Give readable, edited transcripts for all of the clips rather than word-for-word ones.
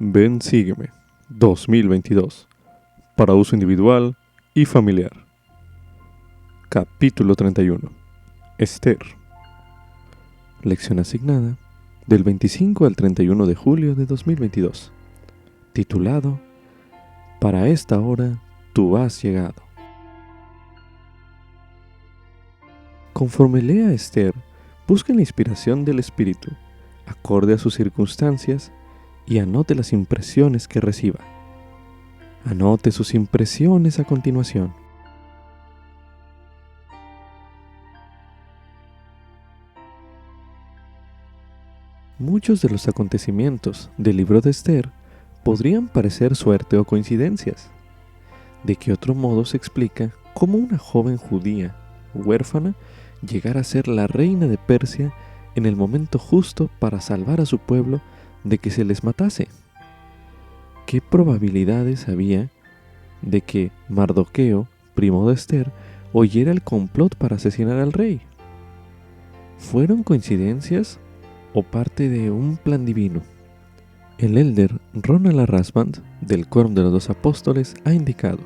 Ven, sígueme 2022 para uso individual y familiar. Capítulo 31. Esther. Lección asignada del 25 al 31 de julio de 2022. Titulado Para esta hora tú has llegado. Conforme lea Esther, busque la inspiración del Espíritu, acorde a sus circunstancias, y anote las impresiones que reciba. Anote sus impresiones a continuación. Muchos de los acontecimientos del libro de Esther podrían parecer suerte o coincidencias. ¿De qué otro modo se explica cómo una joven judía, huérfana, llegara a ser la reina de Persia en el momento justo para salvar a su pueblo de que se les matase? ¿Qué probabilidades había de que Mardoqueo, primo de Esther, oyera el complot para asesinar al rey? ¿Fueron coincidencias o parte de un plan divino? El elder Ronald A. Rasband, del Quórum de los Dos Apóstoles, ha indicado: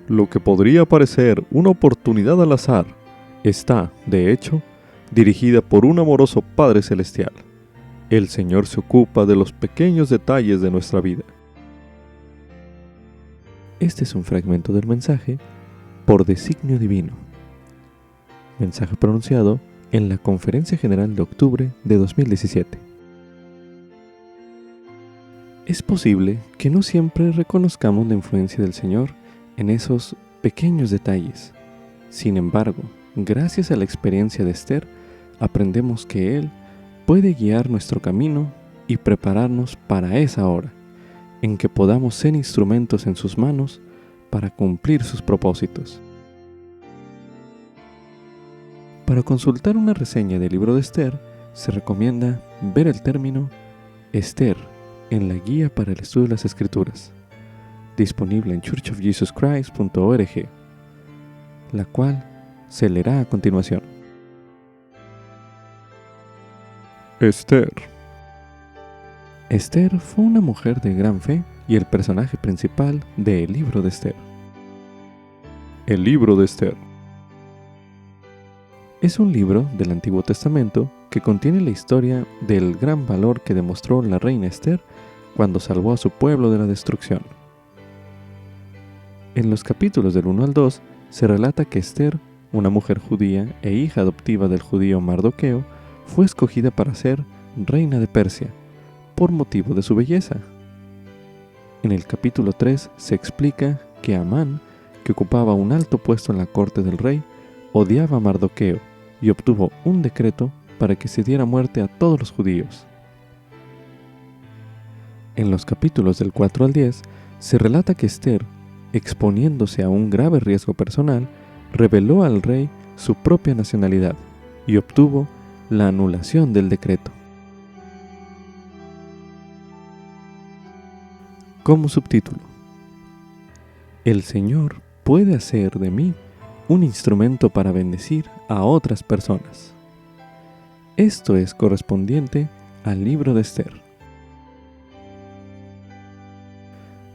lo que podría parecer una oportunidad al azar está, de hecho, dirigida por un amoroso Padre Celestial. El Señor se ocupa de los pequeños detalles de nuestra vida. Este es un fragmento del mensaje por designio divino. Mensaje pronunciado en la Conferencia General de octubre de 2017. Es posible que no siempre reconozcamos la influencia del Señor en esos pequeños detalles. Sin embargo, gracias a la experiencia de Esther, aprendemos que Él puede guiar nuestro camino y prepararnos para esa hora, en que podamos ser instrumentos en sus manos para cumplir sus propósitos. Para consultar una reseña del libro de Esther, se recomienda ver el término Esther en la Guía para el Estudio de las Escrituras, disponible en churchofjesuschrist.org, la cual se leerá a continuación. Esther. Esther fue una mujer de gran fe y el personaje principal del libro de Esther. El libro de Esther es un libro del Antiguo Testamento que contiene la historia del gran valor que demostró la reina Esther cuando salvó a su pueblo de la destrucción. En los capítulos del 1 al 2 se relata que Esther, una mujer judía e hija adoptiva del judío Mardoqueo, fue escogida para ser reina de Persia por motivo de su belleza. En el capítulo 3 se explica que Amán, que ocupaba un alto puesto en la corte del rey, odiaba a Mardoqueo y obtuvo un decreto para que se diera muerte a todos los judíos. En los capítulos del 4 al 10 se relata que Esther, exponiéndose a un grave riesgo personal, reveló al rey su propia nacionalidad y obtuvo la anulación del decreto. Como subtítulo: El Señor puede hacer de mí un instrumento para bendecir a otras personas. Esto es correspondiente al libro de Esther.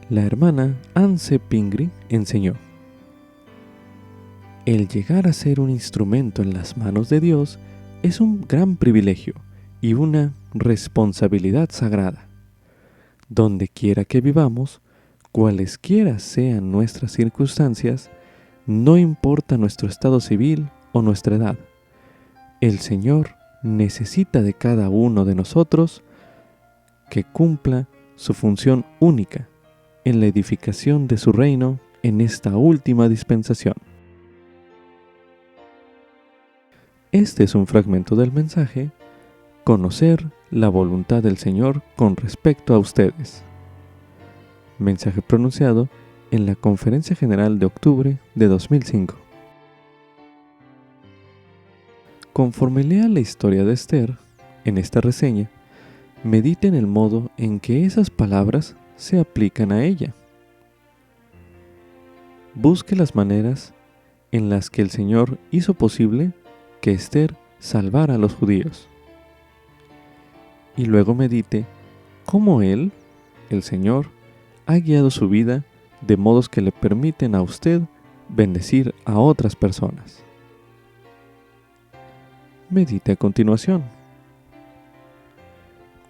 La hermana Anse Pingree enseñó: el llegar a ser un instrumento en las manos de Dios es un gran privilegio y una responsabilidad sagrada. Donde quiera que vivamos, cualesquiera sean nuestras circunstancias, no importa nuestro estado civil o nuestra edad, el Señor necesita de cada uno de nosotros que cumpla su función única en la edificación de su reino en esta última dispensación. Este es un fragmento del mensaje Conocer la voluntad del Señor con respecto a ustedes. Mensaje pronunciado en la Conferencia General de octubre de 2005. Conforme lea la historia de Esther, en esta reseña, medite en el modo en que esas palabras se aplican a ella. Busque las maneras en las que el Señor hizo posible que Esther salvara a los judíos. Y luego medite cómo Él, el Señor, ha guiado su vida de modos que le permiten a usted bendecir a otras personas. Medite a continuación.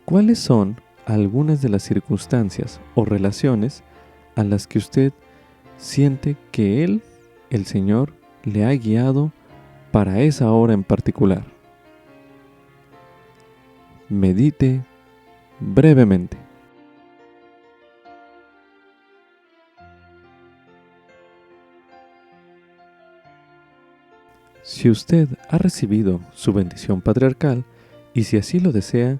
¿Cuáles son algunas de las circunstancias o relaciones a las que usted siente que Él, el Señor, le ha guiado para esa hora en particular? Medite brevemente. Si usted ha recibido su bendición patriarcal y si así lo desea,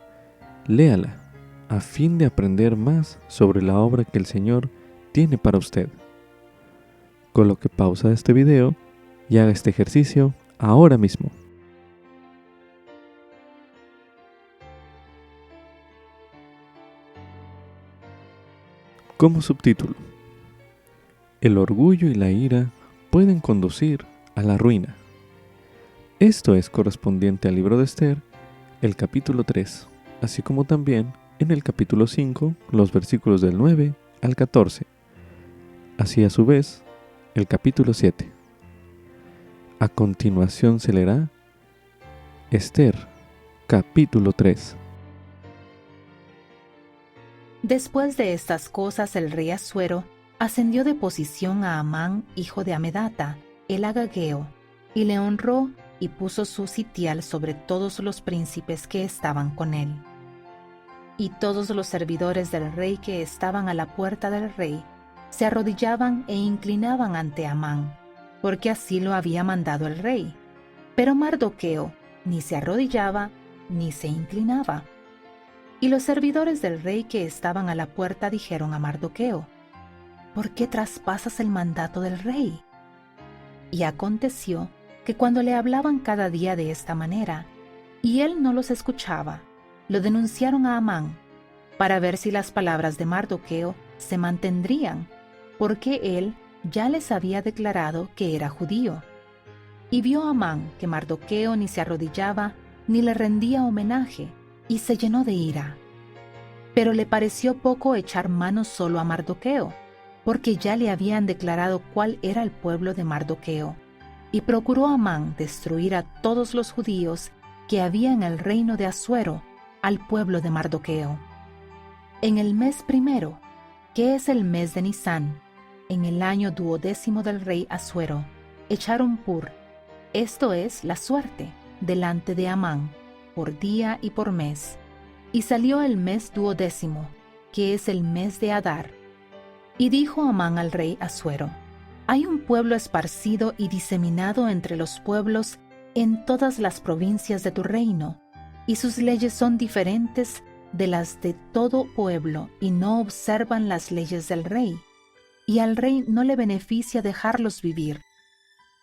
léala a fin de aprender más sobre la obra que el Señor tiene para usted. Coloque pausa a este video y haga este ejercicio ahora mismo. Como subtítulo: el orgullo y la ira pueden conducir a la ruina. Esto es correspondiente al libro de Esther, el capítulo 3, así como también en el capítulo 5, los versículos del 9 al 14. Así a su vez, el capítulo 7. A continuación se leerá Esther, capítulo 3. Después de estas cosas, el rey Asuero ascendió de posición a Amán, hijo de Amedata, el agageo, y le honró y puso su sitial sobre todos los príncipes que estaban con él. Y todos los servidores del rey que estaban a la puerta del rey se arrodillaban e inclinaban ante Amán, porque así lo había mandado el rey. Pero Mardoqueo ni se arrodillaba ni se inclinaba. Y los servidores del rey que estaban a la puerta dijeron a Mardoqueo: ¿por qué traspasas el mandato del rey? Y aconteció que cuando le hablaban cada día de esta manera, y él no los escuchaba, lo denunciaron a Amán, para ver si las palabras de Mardoqueo se mantendrían, porque él ya les había declarado que era judío. Y vio Amán que Mardoqueo ni se arrodillaba ni le rendía homenaje, y se llenó de ira. Pero le pareció poco echar mano solo a Mardoqueo, porque ya le habían declarado cuál era el pueblo de Mardoqueo, y procuró Amán destruir a todos los judíos que había en el reino de Asuero, al pueblo de Mardoqueo. En el mes primero, que es el mes de Nisán, en el año 12º del rey Asuero, echaron pur, esto es la suerte, delante de Amán, por día y por mes. Y salió el mes 12º, que es el mes de Adar. Y dijo Amán al rey Asuero: hay un pueblo esparcido y diseminado entre los pueblos en todas las provincias de tu reino, y sus leyes son diferentes de las de todo pueblo, y no observan las leyes del rey, y al rey no le beneficia dejarlos vivir.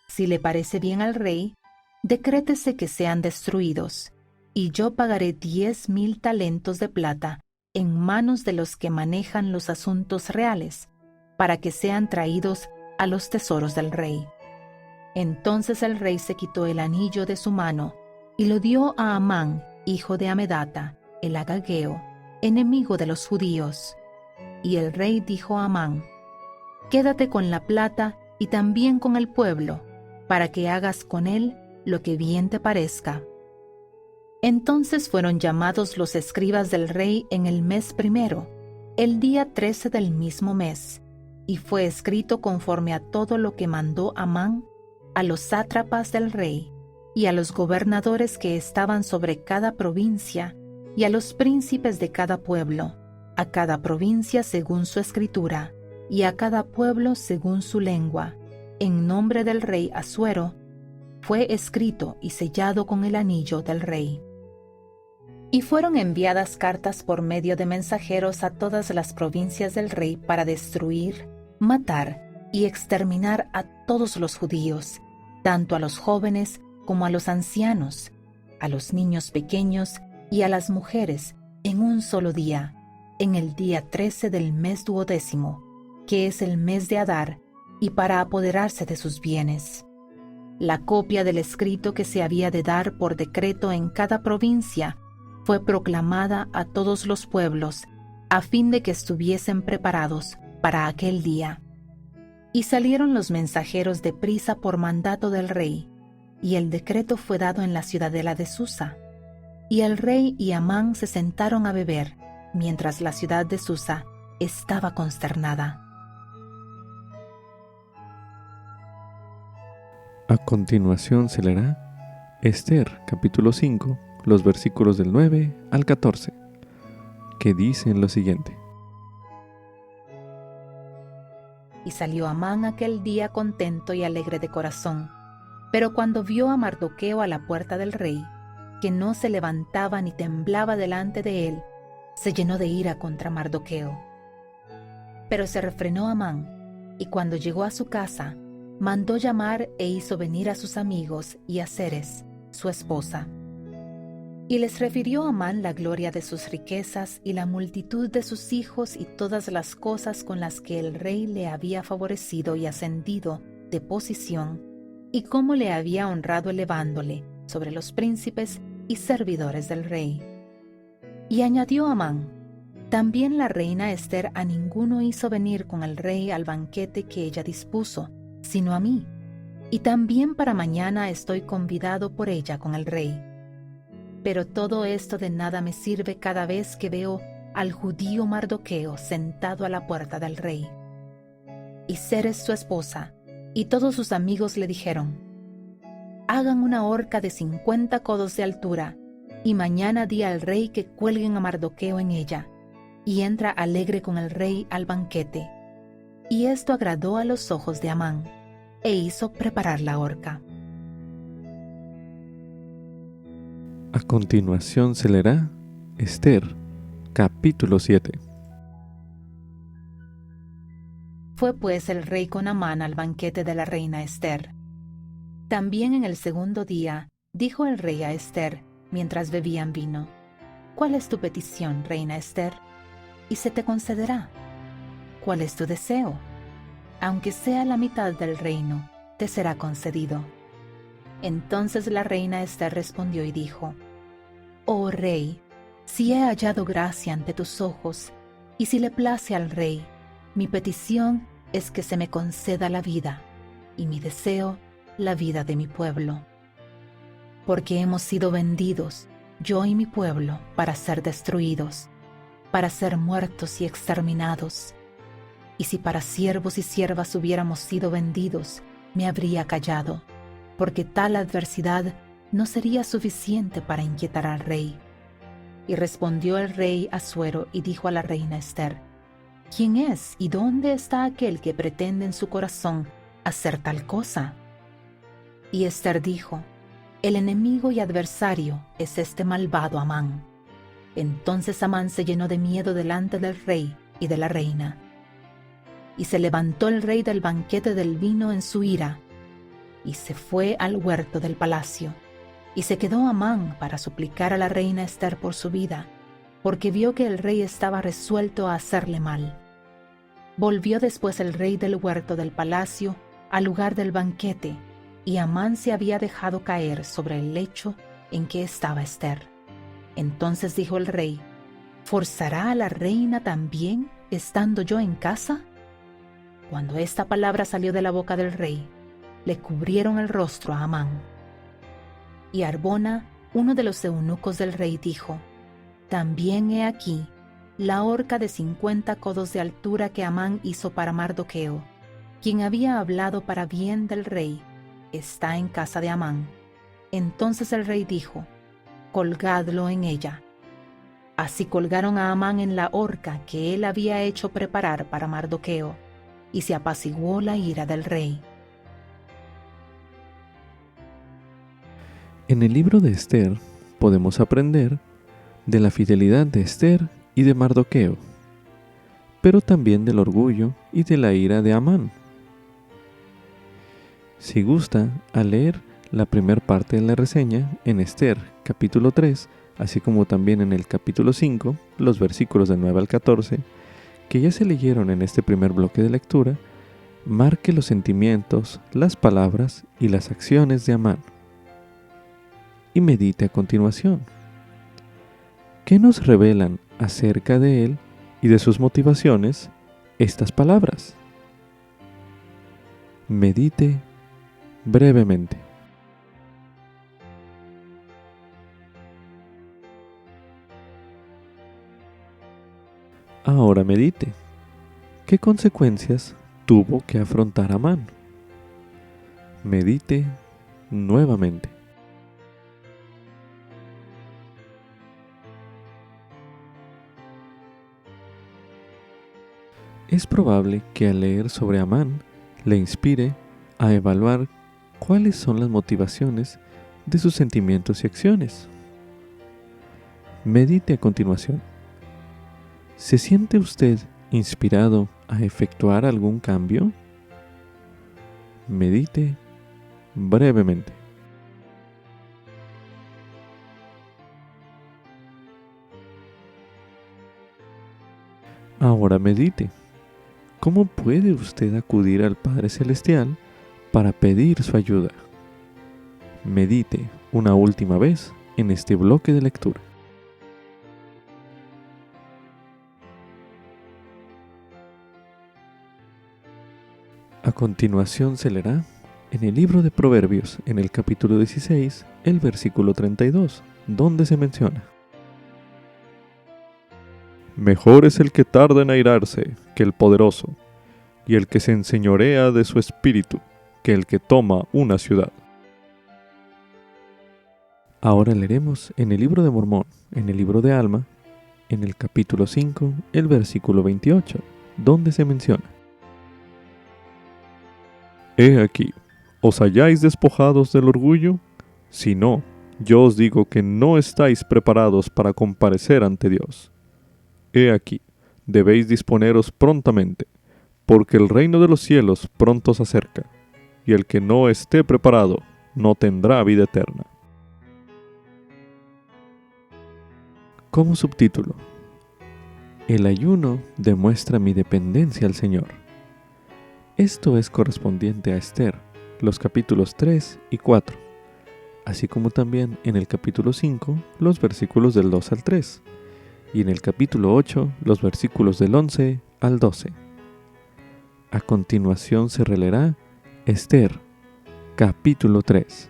Si le parece bien al rey, decrétese que sean destruidos, y yo pagaré 10,000 talentos de plata en manos de los que manejan los asuntos reales, para que sean traídos a los tesoros del rey. Entonces el rey se quitó el anillo de su mano y lo dio a Amán, hijo de Amedata, el agageo, enemigo de los judíos. Y el rey dijo a Amán: quédate con la plata y también con el pueblo, para que hagas con él lo que bien te parezca. Entonces fueron llamados los escribas del rey en el mes primero, el día 13 del mismo mes, y fue escrito conforme a todo lo que mandó Amán a los sátrapas del rey, y a los gobernadores que estaban sobre cada provincia, y a los príncipes de cada pueblo, a cada provincia según su escritura, y a cada pueblo según su lengua, en nombre del rey Asuero, fue escrito y sellado con el anillo del rey. Y fueron enviadas cartas por medio de mensajeros a todas las provincias del rey para destruir, matar y exterminar a todos los judíos, tanto a los jóvenes como a los ancianos, a los niños pequeños y a las mujeres, en un solo día, en el día 13 del mes 12º, que es el mes de Adar, y para apoderarse de sus bienes. La copia del escrito que se había de dar por decreto en cada provincia fue proclamada a todos los pueblos a fin de que estuviesen preparados para aquel día. Y salieron los mensajeros de prisa por mandato del rey, y el decreto fue dado en la ciudadela de Susa. Y el rey y Amán se sentaron a beber, mientras la ciudad de Susa estaba consternada. A continuación se leerá Esther, capítulo 5, los versículos del 9 al 14, que dicen lo siguiente. Y salió Amán aquel día contento y alegre de corazón. Pero cuando vio a Mardoqueo a la puerta del rey, que no se levantaba ni temblaba delante de él, se llenó de ira contra Mardoqueo. Pero se refrenó Amán, y cuando llegó a su casa, mandó llamar e hizo venir a sus amigos y a Zeres, su esposa. Y les refirió a Amán la gloria de sus riquezas y la multitud de sus hijos y todas las cosas con las que el rey le había favorecido y ascendido de posición, y cómo le había honrado elevándole sobre los príncipes y servidores del rey. Y añadió Amán: también la reina Esther a ninguno hizo venir con el rey al banquete que ella dispuso, sino a mí, y también para mañana estoy convidado por ella con el rey. Pero todo esto de nada me sirve cada vez que veo al judío Mardoqueo sentado a la puerta del rey. Y Zeres su esposa y todos sus amigos le dijeron: hagan una horca de 50 codos de altura, y mañana di al rey que cuelguen a Mardoqueo en ella, y entra alegre con el rey al banquete. Y esto agradó a los ojos de Amán, e hizo preparar la horca. A continuación se leerá Esther, capítulo 7. Fue pues el rey con Amán al banquete de la reina Esther. También en el segundo día dijo el rey a Esther, mientras bebían vino: ¿cuál es tu petición, reina Esther? Y se te concederá. ¿Cuál es tu deseo? Aunque sea la mitad del reino, te será concedido. Entonces la reina Esther respondió y dijo: oh rey, si he hallado gracia ante tus ojos, y si le place al rey, mi petición es que se me conceda la vida, y mi deseo la vida de mi pueblo. Porque hemos sido vendidos, yo y mi pueblo, para ser destruidos, para ser muertos y exterminados. Y si para siervos y siervas hubiéramos sido vendidos, me habría callado, porque tal adversidad no sería suficiente para inquietar al rey. Y respondió el rey Asuero y dijo a la reina Esther: ¿quién es y dónde está aquel que pretende en su corazón hacer tal cosa? Y Esther dijo: el enemigo y adversario es este malvado Amán. Entonces Amán se llenó de miedo delante del rey y de la reina. Y se levantó el rey del banquete del vino en su ira, y se fue al huerto del palacio, y se quedó Amán para suplicar a la reina Esther por su vida, porque vio que el rey estaba resuelto a hacerle mal. Volvió después el rey del huerto del palacio al lugar del banquete, y Amán se había dejado caer sobre el lecho en que estaba Esther. Entonces dijo el rey: ¿forzará a la reina también, estando yo en casa? Cuando esta palabra salió de la boca del rey, le cubrieron el rostro a Amán. Y Arbona, uno de los eunucos del rey, dijo: también he aquí la horca de 50 codos de altura que Amán hizo para Mardoqueo, quien había hablado para bien del rey, está en casa de Amán. Entonces el rey dijo: colgadlo en ella. Así colgaron a Amán en la horca que él había hecho preparar para Mardoqueo, y se apaciguó la ira del rey. En el libro de Esther podemos aprender de la fidelidad de Esther y de Mardoqueo, pero también del orgullo y de la ira de Amán. Si gusta, al leer la primera parte de la reseña en Esther capítulo 3, así como también en el capítulo 5, los versículos del 9 al 14, que ya se leyeron en este primer bloque de lectura, marque los sentimientos, las palabras y las acciones de Amán. Y medite a continuación. ¿Qué nos revelan acerca de él y de sus motivaciones estas palabras. Medite brevemente. Ahora medite. ¿Qué consecuencias tuvo que afrontar Amán? Medite nuevamente. Es probable que al leer sobre Amán le inspire a evaluar cuáles son las motivaciones de sus sentimientos y acciones. Medite a continuación. ¿Se siente usted inspirado a efectuar algún cambio? Medite brevemente. Ahora medite. ¿Cómo puede usted acudir al Padre Celestial para pedir su ayuda? Medite una última vez en este bloque de lectura. A continuación se leerá en el libro de Proverbios, en el capítulo 16, el versículo 32, donde se menciona: Mejor es el que tarda en airarse que el poderoso, y el que se enseñorea de su espíritu que el que toma una ciudad. Ahora leeremos en el libro de Mormón, en el libro de Alma, en el capítulo 5, el versículo 28, donde se menciona: He aquí, ¿os halláis despojados del orgullo? Si no, yo os digo que no estáis preparados para comparecer ante Dios. He aquí, debéis disponeros prontamente, porque el reino de los cielos pronto se acerca, y el que no esté preparado no tendrá vida eterna. Como subtítulo: El ayuno demuestra mi dependencia al Señor. Esto es correspondiente a Esther, los capítulos 3 y 4, así como también en el capítulo 5, los versículos del 2 al 3, y en el capítulo 8, los versículos del 11 al 12. A continuación se releerá Esther, capítulo 3.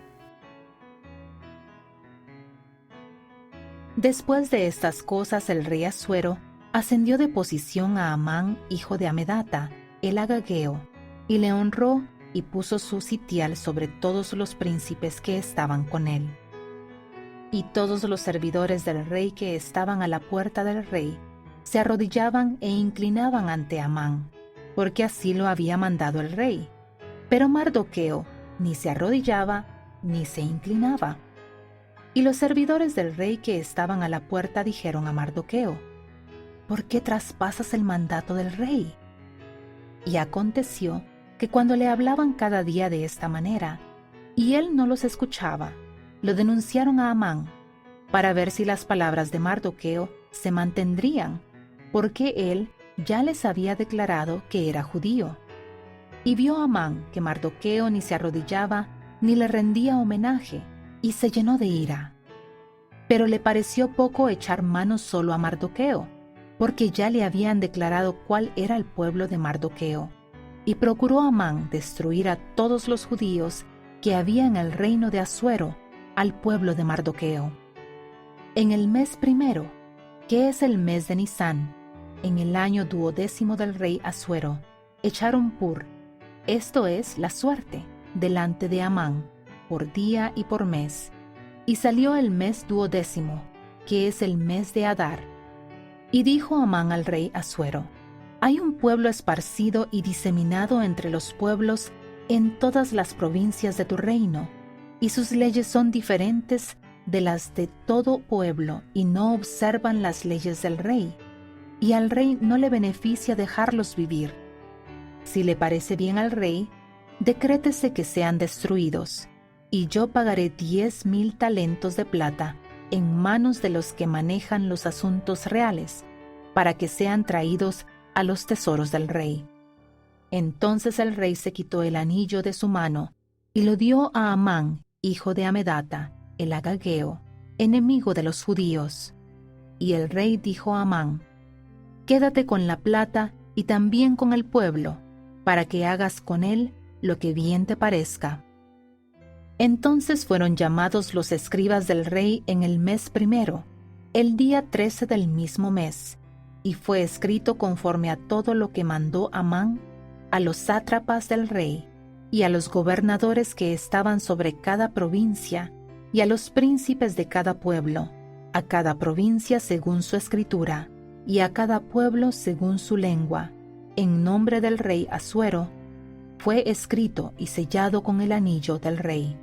Después de estas cosas el rey Asuero ascendió de posición a Amán, hijo de Amedata, el agageo, y le honró y puso su sitial sobre todos los príncipes que estaban con él. Y todos los servidores del rey que estaban a la puerta del rey se arrodillaban e inclinaban ante Amán, porque así lo había mandado el rey. Pero Mardoqueo ni se arrodillaba ni se inclinaba. Y los servidores del rey que estaban a la puerta dijeron a Mardoqueo: ¿Por qué traspasas el mandato del rey? Y aconteció que cuando le hablaban cada día de esta manera, y él no los escuchaba, lo denunciaron a Amán, para ver si las palabras de Mardoqueo se mantendrían, porque él ya les había declarado que era judío. Y vio Amán que Mardoqueo ni se arrodillaba ni le rendía homenaje, y se llenó de ira. Pero le pareció poco echar mano solo a Mardoqueo, porque ya le habían declarado cuál era el pueblo de Mardoqueo, y procuró Amán destruir a todos los judíos que había en el reino de Asuero, al pueblo de Mardoqueo. En el mes primero, que es el mes de Nisán, en el año 12º del rey Asuero, echaron pur, esto es la suerte, delante de Amán, por día y por mes. Y salió el mes 12º, que es el mes de Adar. Y dijo Amán al rey Asuero: Hay un pueblo esparcido y diseminado entre los pueblos en todas las provincias de tu reino, y sus leyes son diferentes de las de todo pueblo, y no observan las leyes del rey, y al rey no le beneficia dejarlos vivir. Si le parece bien al rey, decrétese que sean destruidos, y yo pagaré 10,000 talentos de plata en manos de los que manejan los asuntos reales, para que sean traídos a los tesoros del rey. Entonces el rey se quitó el anillo de su mano y lo dio a Amán, hijo de Amedata, el agageo, enemigo de los judíos. Y el rey dijo a Amán: quédate con la plata y también con el pueblo, para que hagas con él lo que bien te parezca. Entonces fueron llamados los escribas del rey en el mes primero, el día 13 del mismo mes, y fue escrito conforme a todo lo que mandó Amán a los sátrapas del rey, y a los gobernadores que estaban sobre cada provincia, y a los príncipes de cada pueblo, a cada provincia según su escritura, y a cada pueblo según su lengua, en nombre del rey Asuero, fue escrito y sellado con el anillo del rey.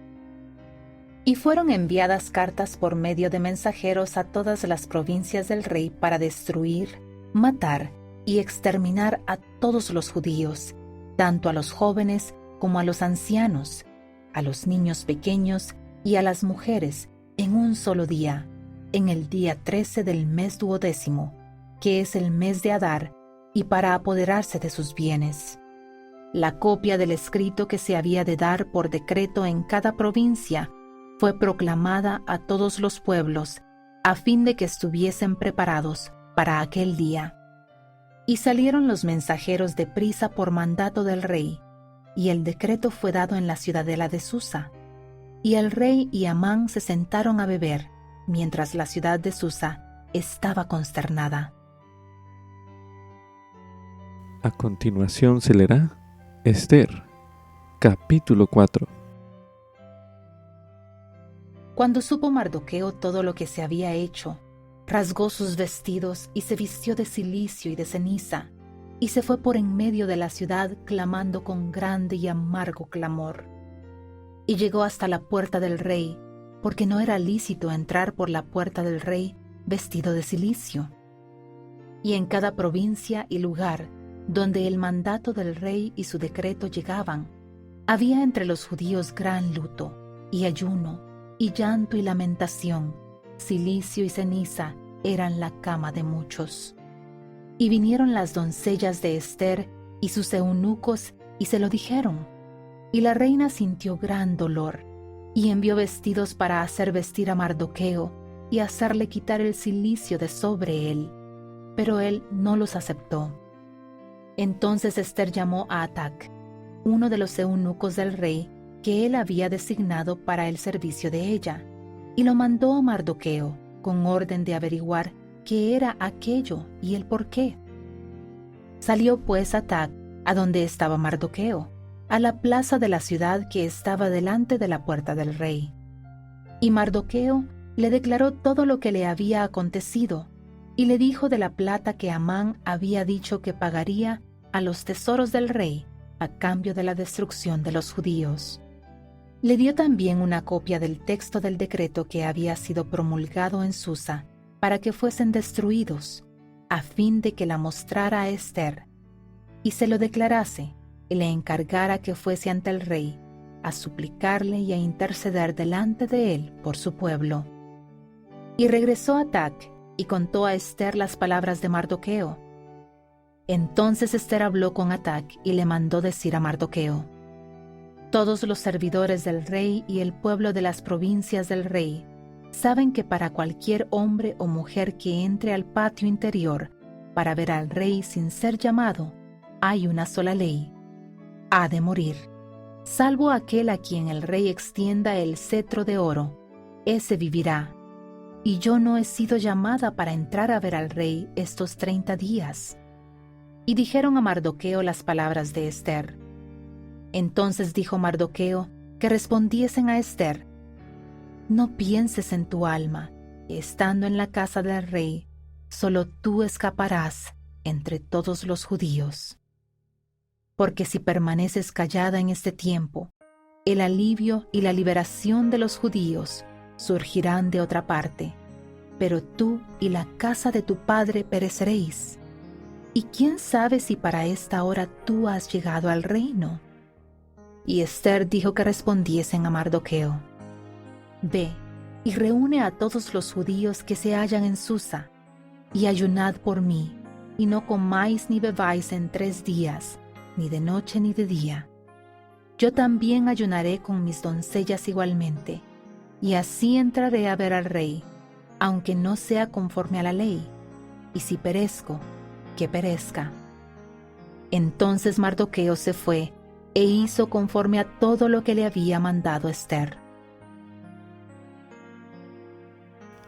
Y fueron enviadas cartas por medio de mensajeros a todas las provincias del rey para destruir, matar y exterminar a todos los judíos, tanto a los jóvenes como a los ancianos, a los niños pequeños y a las mujeres, en un solo día, en el día 13 del mes 12º, que es el mes de Adar, y para apoderarse de sus bienes. La copia del escrito que se había de dar por decreto en cada provincia fue proclamada a todos los pueblos, a fin de que estuviesen preparados para aquel día. Y salieron los mensajeros de prisa por mandato del rey, y el decreto fue dado en la ciudadela de Susa. Y el rey y Amán se sentaron a beber, mientras la ciudad de Susa estaba consternada. A continuación se leerá Ester, capítulo 4. Cuando supo Mardoqueo todo lo que se había hecho, rasgó sus vestidos y se vistió de cilicio y de ceniza, y se fue por en medio de la ciudad clamando con grande y amargo clamor. Y llegó hasta la puerta del rey, porque no era lícito entrar por la puerta del rey vestido de cilicio. Y en cada provincia y lugar donde el mandato del rey y su decreto llegaban, había entre los judíos gran luto, y ayuno, y llanto y lamentación, cilicio y ceniza eran la cama de muchos. Y vinieron las doncellas de Ester y sus eunucos y se lo dijeron. Y la reina sintió gran dolor, y envió vestidos para hacer vestir a Mardoqueo y hacerle quitar el cilicio de sobre él, pero él no los aceptó. Entonces Ester llamó a Atac, uno de los eunucos del rey que él había designado para el servicio de ella, y lo mandó a Mardoqueo con orden de averiguar qué era aquello y el por qué. Salió pues Atac a donde estaba Mardoqueo, a la plaza de la ciudad que estaba delante de la puerta del rey. Y Mardoqueo le declaró todo lo que le había acontecido, y le dijo de la plata que Amán había dicho que pagaría a los tesoros del rey a cambio de la destrucción de los judíos. Le dio también una copia del texto del decreto que había sido promulgado en Susa para que fuesen destruidos, a fin de que la mostrara a Ester, y se lo declarase y le encargara que fuese ante el rey a suplicarle y a interceder delante de él por su pueblo. Y regresó Atac y contó a Ester las palabras de Mardoqueo. Entonces Ester habló con Atac y le mandó decir a Mardoqueo: todos los servidores del rey y el pueblo de las provincias del rey saben que para cualquier hombre o mujer que entre al patio interior para ver al rey sin ser llamado, hay una sola ley: ha de morir, salvo aquel a quien el rey extienda el cetro de oro, ese vivirá. Y yo no he sido llamada para entrar a ver al rey estos 30 días. Y dijeron a Mardoqueo las palabras de Ester. Entonces dijo Mardoqueo que respondiesen a Ester: no pienses en tu alma, que estando en la casa del rey, solo tú escaparás entre todos los judíos. Porque si permaneces callada en este tiempo, el alivio y la liberación de los judíos surgirán de otra parte, pero tú y la casa de tu padre pereceréis. ¿Y quién sabe si para esta hora tú has llegado al reino? Y Ester dijo que respondiesen a Mardoqueo: ve y reúne a todos los judíos que se hallan en Susa, y ayunad por mí, y no comáis ni bebáis en 3 días, ni de noche ni de día. Yo también ayunaré con mis doncellas igualmente, y así entraré a ver al rey, aunque no sea conforme a la ley, y si perezco, que perezca. Entonces Mardoqueo se fue e hizo conforme a todo lo que le había mandado Ester.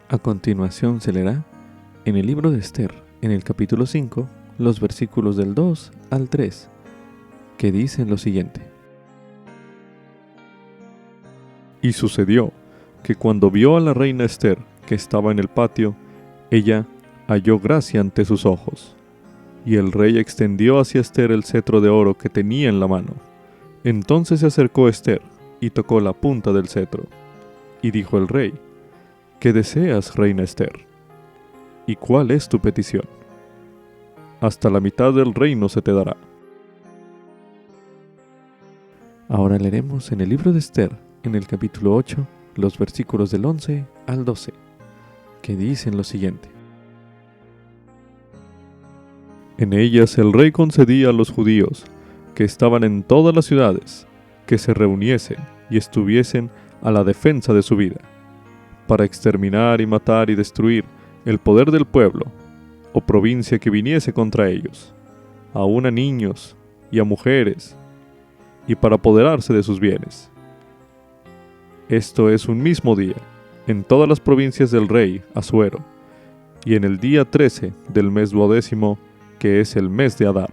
A continuación se leerá en el libro de Ester, en el capítulo 5, los versículos del 2 al 3, que dicen lo siguiente. Y sucedió que cuando vio a la reina Ester, que estaba en el patio, ella halló gracia ante sus ojos. Y el rey extendió hacia Ester el cetro de oro que tenía en la mano. Entonces se acercó Ester y tocó la punta del cetro. Y dijo el rey: ¿Qué deseas, reina Ester? ¿Y cuál es tu petición? Hasta la mitad del reino se te dará. Ahora leeremos en el libro de Ester, en el capítulo 8, los versículos del 11 al 12, que dicen lo siguiente. En ellas el rey concedía a los judíos, que estaban en todas las ciudades, que se reuniesen y estuviesen a la defensa de su vida, para exterminar y matar y destruir el poder del pueblo, o provincia que viniese contra ellos, aun a niños y a mujeres, y para apoderarse de sus bienes. Esto es un mismo día, en todas las provincias del rey Asuero, y en el día 13 del mes 12, que es el mes de Adar.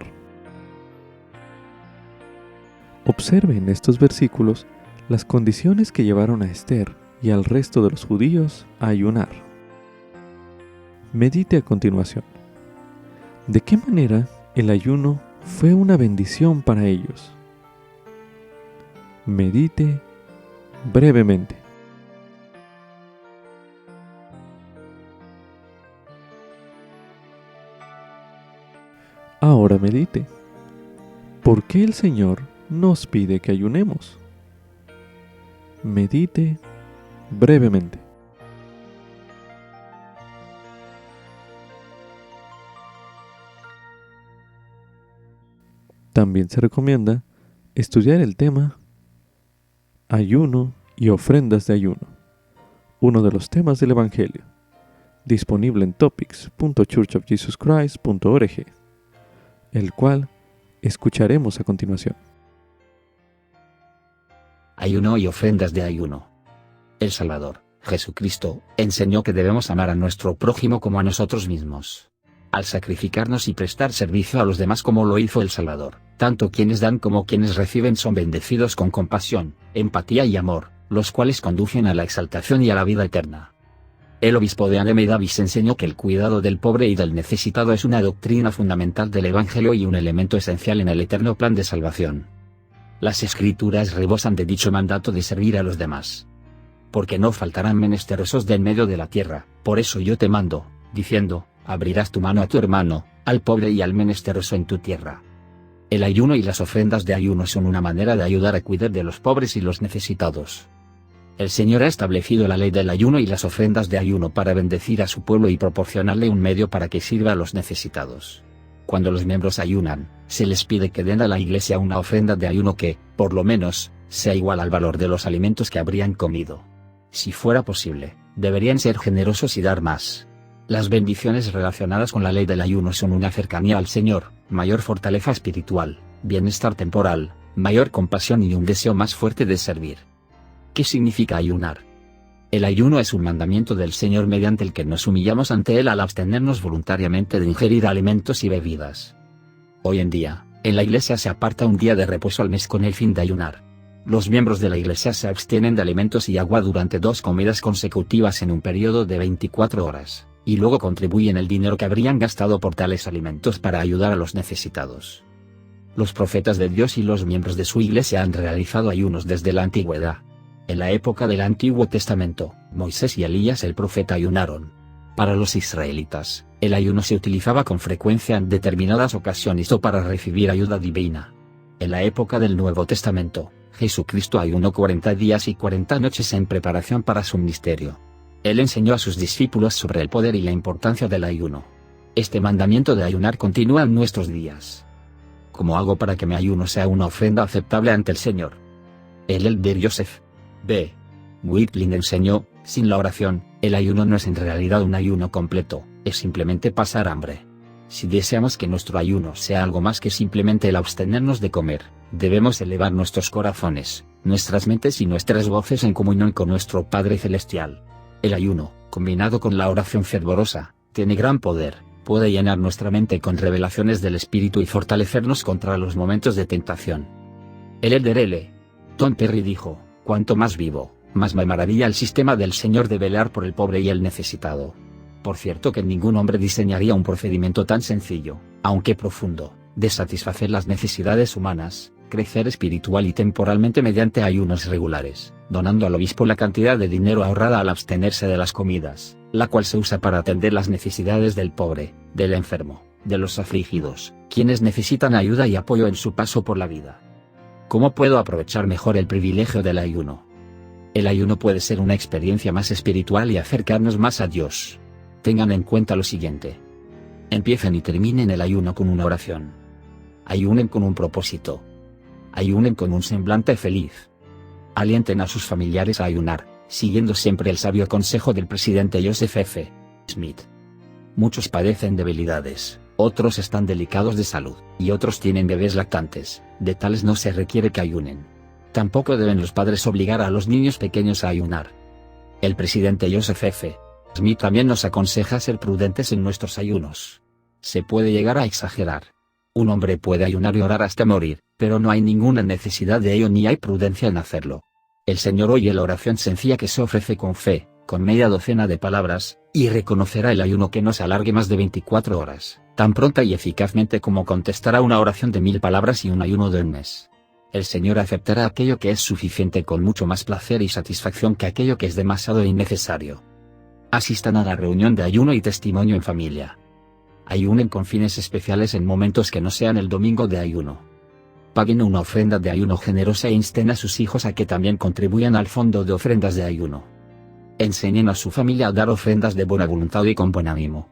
Observe en estos versículos las condiciones que llevaron a Ester y al resto de los judíos a ayunar. Medite a continuación. ¿De qué manera el ayuno fue una bendición para ellos? Medite brevemente. Ahora medite. ¿Por qué el Señor nos pide que ayunemos? Medite brevemente. También se recomienda estudiar el tema ayuno y ofrendas de ayuno, uno de los temas del Evangelio, disponible en topics.churchofjesuschrist.org, el cual escucharemos a continuación. Ayuno y ofrendas de ayuno. El Salvador, Jesucristo, enseñó que debemos amar a nuestro prójimo como a nosotros mismos. Al sacrificarnos y prestar servicio a los demás como lo hizo el Salvador, tanto quienes dan como quienes reciben son bendecidos con compasión, empatía y amor, los cuales conducen a la exaltación y a la vida eterna. El obispo de Anne Davis enseñó que el cuidado del pobre y del necesitado es una doctrina fundamental del Evangelio y un elemento esencial en el eterno plan de salvación. Las Escrituras rebosan de dicho mandato de servir a los demás. Porque no faltarán menesterosos de en medio de la tierra, por eso yo te mando, diciendo, abrirás tu mano a tu hermano, al pobre y al menesteroso en tu tierra. El ayuno y las ofrendas de ayuno son una manera de ayudar a cuidar de los pobres y los necesitados. El Señor ha establecido la ley del ayuno y las ofrendas de ayuno para bendecir a su pueblo y proporcionarle un medio para que sirva a los necesitados. Cuando los miembros ayunan, se les pide que den a la iglesia una ofrenda de ayuno que, por lo menos, sea igual al valor de los alimentos que habrían comido. Si fuera posible, deberían ser generosos y dar más. Las bendiciones relacionadas con la ley del ayuno son una cercanía al Señor, mayor fortaleza espiritual, bienestar temporal, mayor compasión y un deseo más fuerte de servir. ¿Qué significa ayunar? El ayuno es un mandamiento del Señor mediante el que nos humillamos ante Él al abstenernos voluntariamente de ingerir alimentos y bebidas. Hoy en día, en la iglesia se aparta un día de reposo al mes con el fin de ayunar. Los miembros de la iglesia se abstienen de alimentos y agua durante 2 comidas consecutivas en un periodo de 24 horas, y luego contribuyen el dinero que habrían gastado por tales alimentos para ayudar a los necesitados. Los profetas de Dios y los miembros de su iglesia han realizado ayunos desde la antigüedad. En la época del Antiguo Testamento, Moisés y Elías el profeta ayunaron. Para los israelitas, el ayuno se utilizaba con frecuencia en determinadas ocasiones o para recibir ayuda divina. En la época del Nuevo Testamento, Jesucristo ayunó 40 días y 40 noches en preparación para su ministerio. Él enseñó a sus discípulos sobre el poder y la importancia del ayuno. Este mandamiento de ayunar continúa en nuestros días. ¿Cómo hago para que mi ayuno sea una ofrenda aceptable ante el Señor? El elder Joseph B. Whitling enseñó, sin la oración, el ayuno no es en realidad un ayuno completo, es simplemente pasar hambre. Si deseamos que nuestro ayuno sea algo más que simplemente el abstenernos de comer, debemos elevar nuestros corazones, nuestras mentes y nuestras voces en comunión con nuestro Padre Celestial. El ayuno, combinado con la oración fervorosa, tiene gran poder, puede llenar nuestra mente con revelaciones del Espíritu y fortalecernos contra los momentos de tentación. El elder L. Tom Perry dijo: cuanto más vivo, más me maravilla el sistema del Señor de velar por el pobre y el necesitado. Por cierto que ningún hombre diseñaría un procedimiento tan sencillo, aunque profundo, de satisfacer las necesidades humanas, crecer espiritual y temporalmente mediante ayunos regulares, donando al obispo la cantidad de dinero ahorrada al abstenerse de las comidas, la cual se usa para atender las necesidades del pobre, del enfermo, de los afligidos, quienes necesitan ayuda y apoyo en su paso por la vida. ¿Cómo puedo aprovechar mejor el privilegio del ayuno? El ayuno puede ser una experiencia más espiritual y acercarnos más a Dios. Tengan en cuenta lo siguiente. Empiecen y terminen el ayuno con una oración. Ayunen con un propósito. Ayunen con un semblante feliz. Alienten a sus familiares a ayunar, siguiendo siempre el sabio consejo del presidente Joseph F. Smith. Muchos padecen debilidades, otros están delicados de salud, y otros tienen bebés lactantes, de tales no se requiere que ayunen. Tampoco deben los padres obligar a los niños pequeños a ayunar. El presidente Joseph F. Smith también nos aconseja ser prudentes en nuestros ayunos. Se puede llegar a exagerar. Un hombre puede ayunar y orar hasta morir, pero no hay ninguna necesidad de ello ni hay prudencia en hacerlo. El Señor oye la oración sencilla que se ofrece con fe, con media docena de palabras, y reconocerá el ayuno que no se alargue más de 24 horas, tan pronta y eficazmente como contestará una oración de 1000 palabras y un ayuno de un mes. El Señor aceptará aquello que es suficiente con mucho más placer y satisfacción que aquello que es demasiado innecesario. Asistan a la reunión de ayuno y testimonio en familia. Ayunen con fines especiales en momentos que no sean el domingo de ayuno. Paguen una ofrenda de ayuno generosa e insten a sus hijos a que también contribuyan al fondo de ofrendas de ayuno. Enseñen a su familia a dar ofrendas de buena voluntad y con buen ánimo.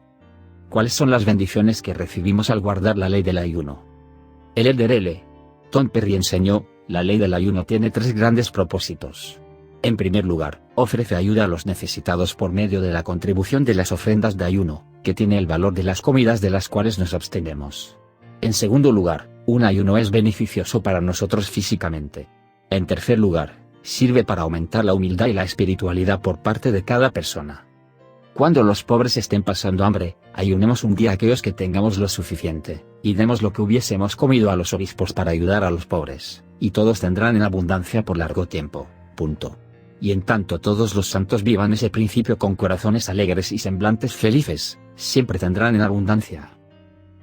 ¿Cuáles son las bendiciones que recibimos al guardar la ley del ayuno? El elder L. Tom Perry enseñó: la ley del ayuno tiene 3 grandes propósitos. En primer lugar, ofrece ayuda a los necesitados por medio de la contribución de las ofrendas de ayuno, que tiene el valor de las comidas de las cuales nos abstenemos. En segundo lugar, un ayuno es beneficioso para nosotros físicamente. En tercer lugar, sirve para aumentar la humildad y la espiritualidad por parte de cada persona. Cuando los pobres estén pasando hambre, ayunemos un día aquellos que tengamos lo suficiente, y demos lo que hubiésemos comido a los obispos para ayudar a los pobres, y todos tendrán en abundancia por largo tiempo. Punto. Y en tanto todos los santos vivan ese principio con corazones alegres y semblantes felices, siempre tendrán en abundancia.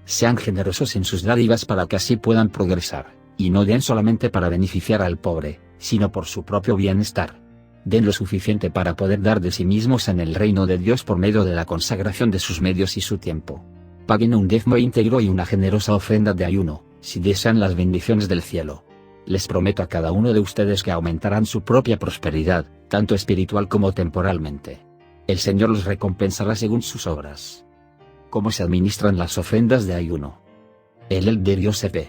Sean generosos en sus dádivas para que así puedan progresar, y no den solamente para beneficiar al pobre, sino por su propio bienestar. Den lo suficiente para poder dar de sí mismos en el reino de Dios por medio de la consagración de sus medios y su tiempo. Paguen un diezmo íntegro y una generosa ofrenda de ayuno, si desean las bendiciones del cielo. Les prometo a cada uno de ustedes que aumentarán su propia prosperidad, tanto espiritual como temporalmente. El Señor los recompensará según sus obras. ¿Cómo se administran las ofrendas de ayuno? El elder Joseph P.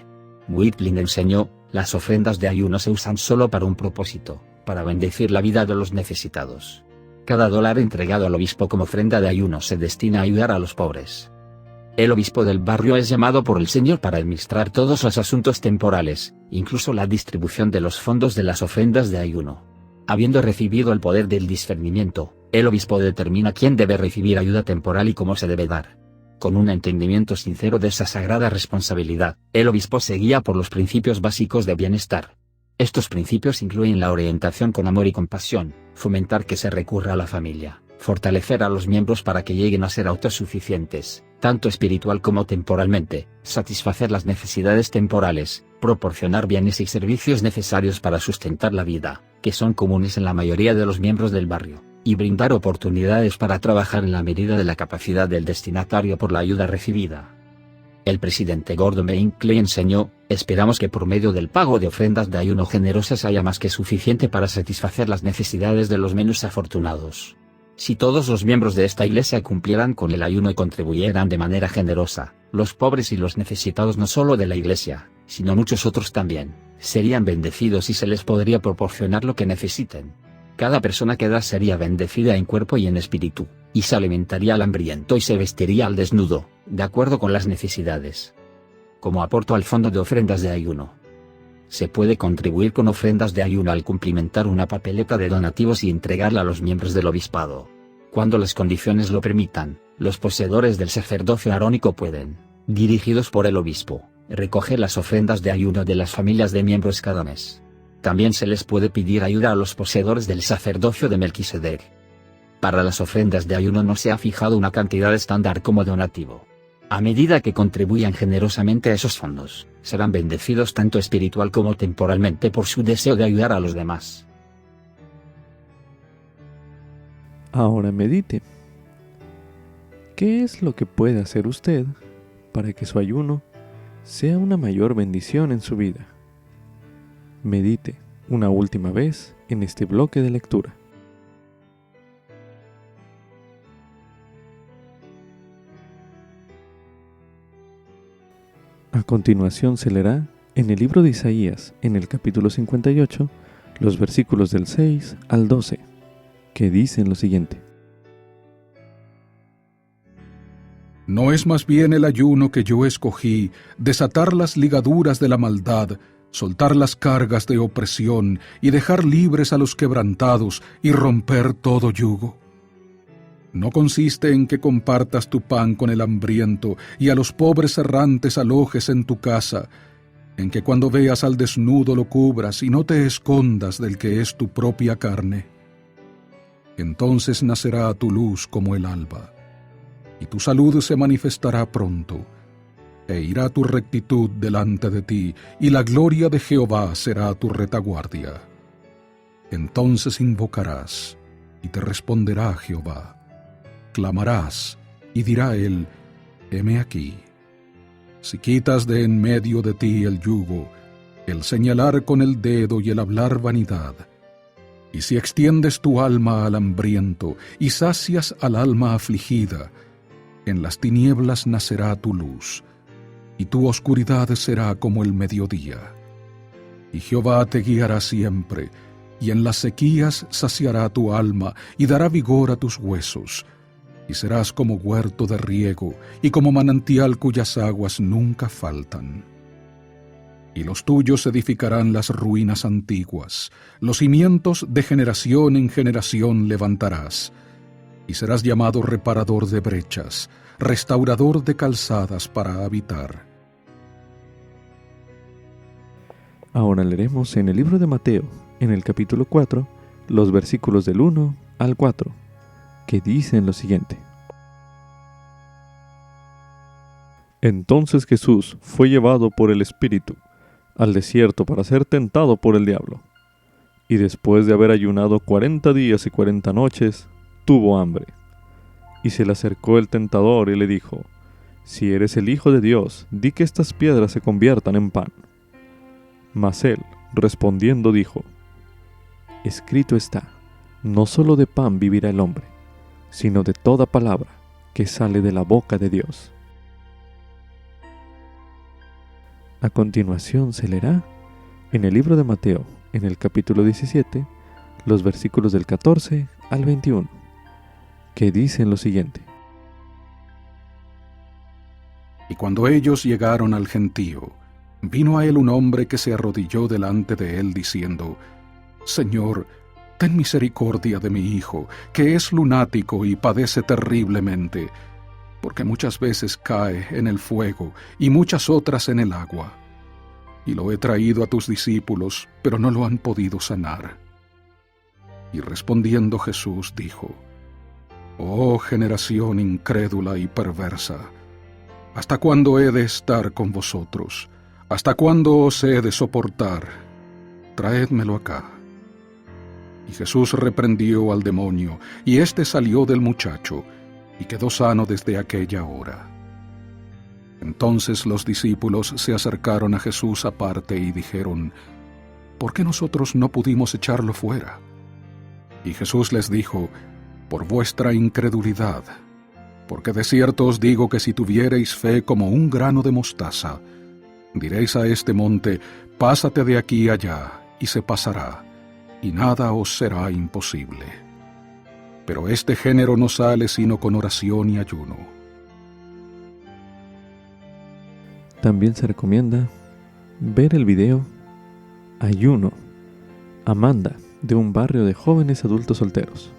Whitling enseñó: las ofrendas de ayuno se usan solo para un propósito, para bendecir la vida de los necesitados. Cada dólar entregado al obispo como ofrenda de ayuno se destina a ayudar a los pobres. El obispo del barrio es llamado por el Señor para administrar todos los asuntos temporales, incluso la distribución de los fondos de las ofrendas de ayuno. Habiendo recibido el poder del discernimiento, el obispo determina quién debe recibir ayuda temporal y cómo se debe dar. Con un entendimiento sincero de esa sagrada responsabilidad, el obispo se guía por los principios básicos de bienestar. Estos principios incluyen la orientación con amor y compasión, fomentar que se recurra a la familia, fortalecer a los miembros para que lleguen a ser autosuficientes, tanto espiritual como temporalmente, satisfacer las necesidades temporales, proporcionar bienes y servicios necesarios para sustentar la vida, que son comunes en la mayoría de los miembros del barrio, y brindar oportunidades para trabajar en la medida de la capacidad del destinatario por la ayuda recibida. El presidente Gordon B. Hinckley enseñó: esperamos que por medio del pago de ofrendas de ayuno generosas haya más que suficiente para satisfacer las necesidades de los menos afortunados. Si todos los miembros de esta iglesia cumplieran con el ayuno y contribuyeran de manera generosa, los pobres y los necesitados no solo de la iglesia, sino muchos otros también, serían bendecidos y se les podría proporcionar lo que necesiten. Cada persona que da sería bendecida en cuerpo y en espíritu. y se alimentaría al hambriento y se vestiría al desnudo, de acuerdo con las necesidades. Como aporto al fondo de ofrendas de ayuno. Se puede contribuir con ofrendas de ayuno al cumplimentar una papeleta de donativos y entregarla a los miembros del obispado. Cuando las condiciones lo permitan, los poseedores del sacerdocio arónico pueden, dirigidos por el obispo, recoger las ofrendas de ayuno de las familias de miembros cada mes. También se les puede pedir ayuda a los poseedores del sacerdocio de Melquisedec. Para las ofrendas de ayuno no se ha fijado una cantidad estándar como donativo. A medida que contribuyan generosamente a esos fondos, serán bendecidos tanto espiritual como temporalmente por su deseo de ayudar a los demás. Ahora medite. ¿Qué es lo que puede hacer usted para que su ayuno sea una mayor bendición en su vida? Medite una última vez en este bloque de lectura. A continuación se leerá en el libro de Isaías, en el capítulo 58, los versículos del 6 al 12, que dicen lo siguiente. ¿No es más bien el ayuno que yo escogí, desatar las ligaduras de la maldad, soltar las cargas de opresión y dejar libres a los quebrantados y romper todo yugo? No consiste en que compartas tu pan con el hambriento y a los pobres errantes alojes en tu casa, en que cuando veas al desnudo lo cubras y no te escondas del que es tu propia carne. Entonces nacerá tu luz como el alba, y tu salud se manifestará pronto, e irá tu rectitud delante de ti, y la gloria de Jehová será tu retaguardia. Entonces invocarás, y te responderá Jehová. Clamarás, y dirá él, heme aquí. Si quitas de en medio de ti el yugo, el señalar con el dedo y el hablar vanidad, y si extiendes tu alma al hambriento y sacias al alma afligida, en las tinieblas nacerá tu luz, y tu oscuridad será como el mediodía. Y Jehová te guiará siempre, y en las sequías saciará tu alma y dará vigor a tus huesos, y serás como huerto de riego y como manantial cuyas aguas nunca faltan. Y los tuyos edificarán las ruinas antiguas, los cimientos de generación en generación levantarás, y serás llamado reparador de brechas, restaurador de calzadas para habitar. Ahora leeremos en el libro de Mateo, en el capítulo 4, los versículos del 1 al 4, que dicen lo siguiente. Entonces Jesús fue llevado por el Espíritu al desierto para ser tentado por el diablo. Y después de haber ayunado 40 días y 40 noches, tuvo hambre. Y se le acercó el tentador y le dijo, si eres el Hijo de Dios, di que estas piedras se conviertan en pan. Mas él, respondiendo, dijo, escrito está, no solo de pan vivirá el hombre, sino de toda palabra que sale de la boca de Dios. A continuación se leerá en el libro de Mateo, en el capítulo 17, los versículos del 14 al 21, que dicen lo siguiente. Y cuando ellos llegaron al gentío, vino a él un hombre que se arrodilló delante de él diciendo, Señor, ten misericordia de mi hijo, que es lunático y padece terriblemente, porque muchas veces cae en el fuego y muchas otras en el agua. Y lo he traído a tus discípulos, pero no lo han podido sanar. Y respondiendo Jesús dijo, Oh generación incrédula y perversa, ¿hasta cuándo he de estar con vosotros? ¿Hasta cuándo os he de soportar? Traédmelo acá. Y Jesús reprendió al demonio, y éste salió del muchacho, y quedó sano desde aquella hora. Entonces los discípulos se acercaron a Jesús aparte y dijeron, ¿por qué nosotros no pudimos echarlo fuera? Y Jesús les dijo, por vuestra incredulidad, porque de cierto os digo que si tuviereis fe como un grano de mostaza, diréis a este monte, pásate de aquí allá, y se pasará, y nada os será imposible. pero este género no sale sino con oración y ayuno. También se recomienda ver el video Ayuno, Amanda, de un barrio de jóvenes adultos solteros.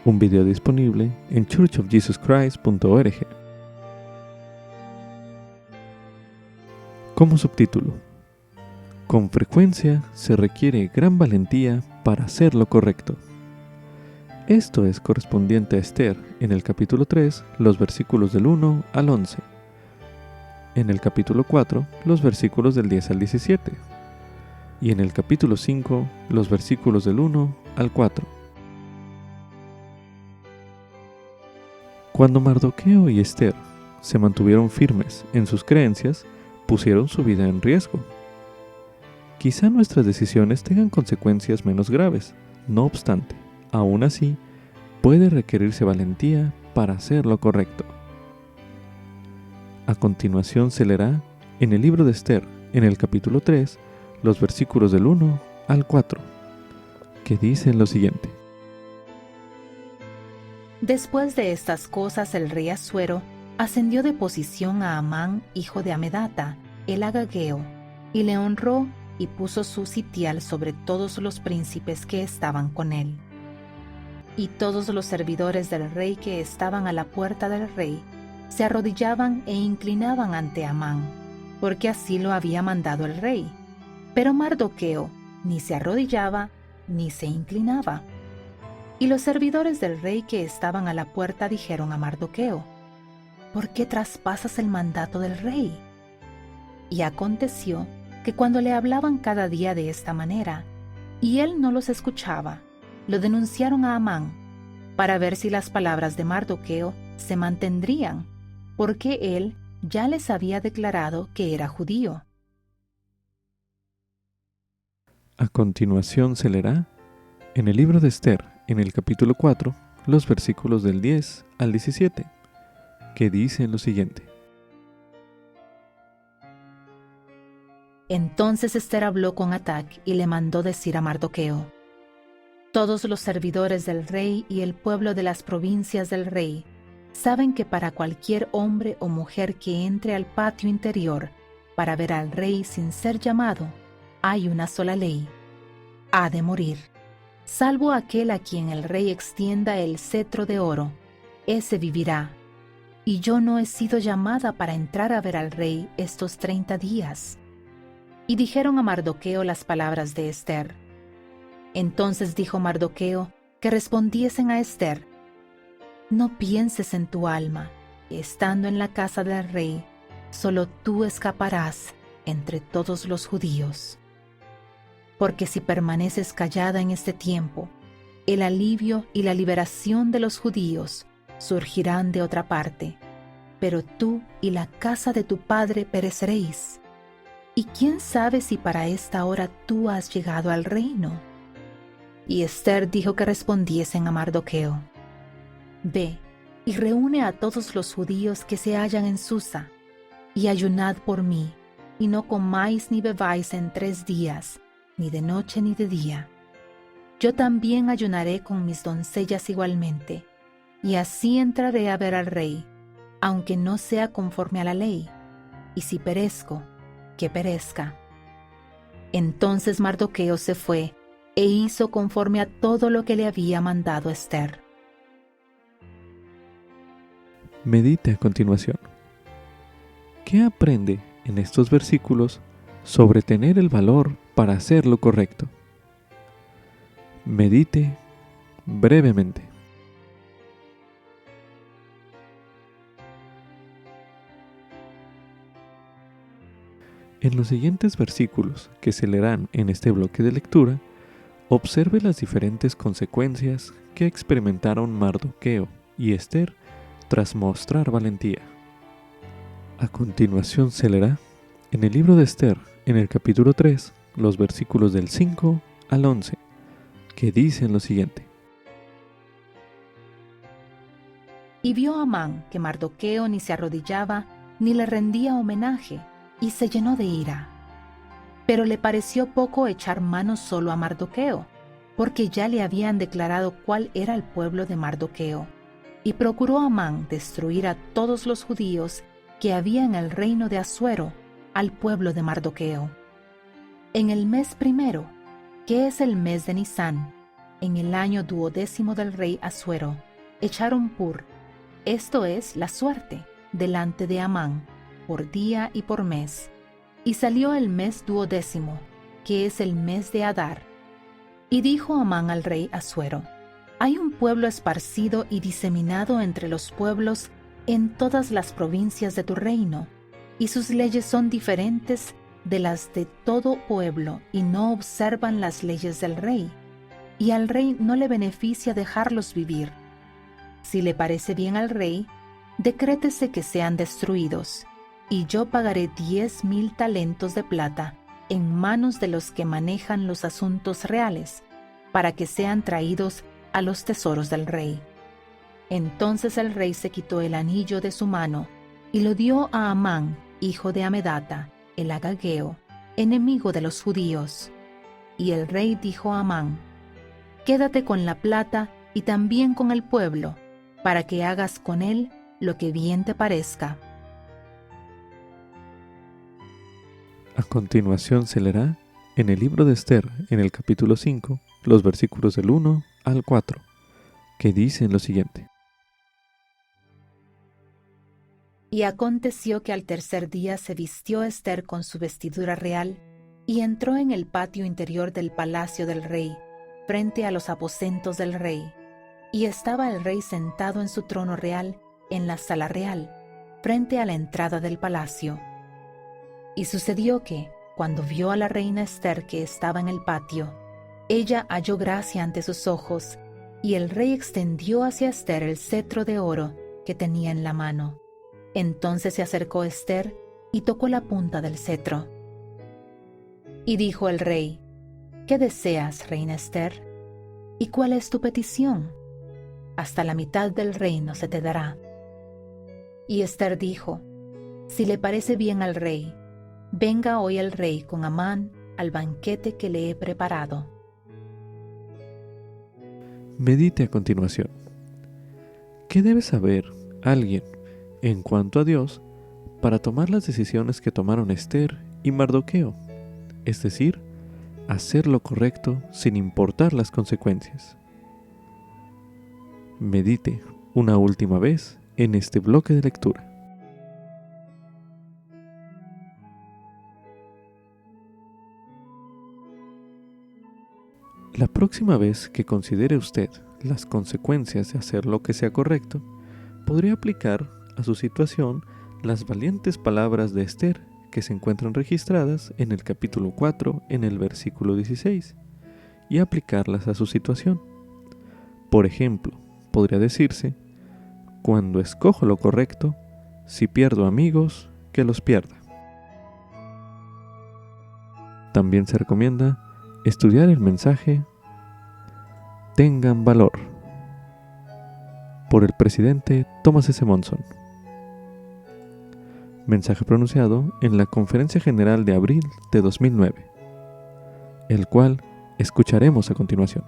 Un video disponible en churchofjesuschrist.org. Como subtítulo: con frecuencia se requiere gran valentía para hacer lo correcto. Esto es correspondiente a Esther en el capítulo 3, los versículos del 1 al 11. En el capítulo 4, los versículos del 10 al 17. Y en el capítulo 5, los versículos del 1 al 4. Cuando Mardoqueo y Esther se mantuvieron firmes en sus creencias, pusieron su vida en riesgo. Quizá nuestras decisiones tengan consecuencias menos graves, no obstante, aún así, puede requerirse valentía para hacer lo correcto. A continuación se leerá en el libro de Esther, en el capítulo 3, los versículos del 1 al 4, que dicen lo siguiente. Después de estas cosas el rey Asuero ascendió de posición a Amán, hijo de Amedata, el agageo, y le honró y puso su sitial sobre todos los príncipes que estaban con él. Y todos los servidores del rey que estaban a la puerta del rey se arrodillaban e inclinaban ante Amán, porque así lo había mandado el rey. Pero Mardoqueo ni se arrodillaba ni se inclinaba. Y los servidores del rey que estaban a la puerta dijeron a Mardoqueo: ¿por qué traspasas el mandato del rey? Y aconteció que cuando le hablaban cada día de esta manera, y él no los escuchaba, lo denunciaron a Amán, para ver si las palabras de Mardoqueo se mantendrían, porque él ya les había declarado que era judío. A continuación se leerá en el libro de Esther, en el capítulo 4, los versículos del 10 al 17, que dicen lo siguiente. Entonces Esther habló con Atac y le mandó decir a Mardoqueo: todos los servidores del rey y el pueblo de las provincias del rey saben que para cualquier hombre o mujer que entre al patio interior para ver al rey sin ser llamado, hay una sola ley: ha de morir, salvo aquel a quien el rey extienda el cetro de oro, ese vivirá. Y yo no he sido llamada para entrar a ver al rey estos 30 días. Y dijeron a Mardoqueo las palabras de Esther. Entonces dijo Mardoqueo que respondiesen a Esther: no pienses en tu alma, que estando en la casa del rey, solo tú escaparás entre todos los judíos. Porque si permaneces callada en este tiempo, el alivio y la liberación de los judíos surgirán de otra parte, pero tú y la casa de tu padre pereceréis. ¿Y quién sabe si para esta hora tú has llegado al reino? Y Esther dijo que respondiesen a Mardoqueo: ve y reúne a todos los judíos que se hallan en Susa, y ayunad por mí, y no comáis ni bebáis en 3 días, ni de noche ni de día. Yo también ayunaré con mis doncellas igualmente, y así entraré a ver al rey, aunque no sea conforme a la ley, y si perezco, que perezca. Entonces Mardoqueo se fue e hizo conforme a todo lo que le había mandado Esther. Medite a continuación. ¿Qué aprende en estos versículos sobre tener el valor para hacer lo correcto? Medite brevemente. En los siguientes versículos que se leerán en este bloque de lectura, observe las diferentes consecuencias que experimentaron Mardoqueo y Esther tras mostrar valentía. A continuación se leerá en el libro de Esther, en el capítulo 3, los versículos del 5 al 11, que dicen lo siguiente. Y vio Amán que Mardoqueo ni se arrodillaba ni le rendía homenaje, y se llenó de ira. Pero le pareció poco echar mano solo a Mardoqueo, porque ya le habían declarado cuál era el pueblo de Mardoqueo, y procuró Amán destruir a todos los judíos que había en el reino de Asuero, al pueblo de Mardoqueo. En el mes primero, que es el mes de Nisán, en el año 12º del rey Asuero, echaron pur, esto es la suerte, delante de Amán, por día y por mes. Y salió el mes 12º, que es el mes de Adar. Y dijo Amán al rey Asuero: hay un pueblo esparcido y diseminado entre los pueblos en todas las provincias de tu reino, y sus leyes son diferentes de las de todo pueblo, y no observan las leyes del rey, y al rey no le beneficia dejarlos vivir. Si le parece bien al rey, decrétese que sean destruidos, y yo pagaré 10,000 talentos de plata en manos de los que manejan los asuntos reales, para que sean traídos a los tesoros del rey. Entonces el rey se quitó el anillo de su mano y lo dio a Amán, hijo de Amedata, el agageo, enemigo de los judíos. Y el rey dijo a Amán: quédate con la plata y también con el pueblo, para que hagas con él lo que bien te parezca. A continuación se leerá en el libro de Esther, en el capítulo 5, los versículos del 1 al 4, que dicen lo siguiente. Y aconteció que al tercer día se vistió Esther con su vestidura real, y entró en el patio interior del palacio del rey, frente a los aposentos del rey. Y estaba el rey sentado en su trono real, en la sala real, frente a la entrada del palacio. Y sucedió que, cuando vio a la reina Esther que estaba en el patio, ella halló gracia ante sus ojos, y el rey extendió hacia Esther el cetro de oro que tenía en la mano. Entonces se acercó Esther y tocó la punta del cetro. Y dijo el rey: ¿qué deseas, reina Esther? ¿Y cuál es tu petición? Hasta la mitad del reino se te dará. Y Esther dijo: si le parece bien al rey, venga hoy el rey con Amán al banquete que le he preparado. Medite a continuación. ¿Qué debe saber alguien en cuanto a Dios para tomar las decisiones que tomaron Esther y Mardoqueo? Es decir, hacer lo correcto sin importar las consecuencias. Medite una última vez en este bloque de lectura. La próxima vez que considere usted las consecuencias de hacer lo que sea correcto, podría aplicar a su situación las valientes palabras de Esther que se encuentran registradas en el capítulo 4, en el versículo 16, y aplicarlas a su situación. Por ejemplo, podría decirse: cuando escojo lo correcto, si pierdo amigos, que los pierda. También se recomienda estudiar el mensaje Tengan valor, por el presidente Thomas S. Monson. Mensaje pronunciado en la Conferencia General de abril de 2009, el cual escucharemos a continuación.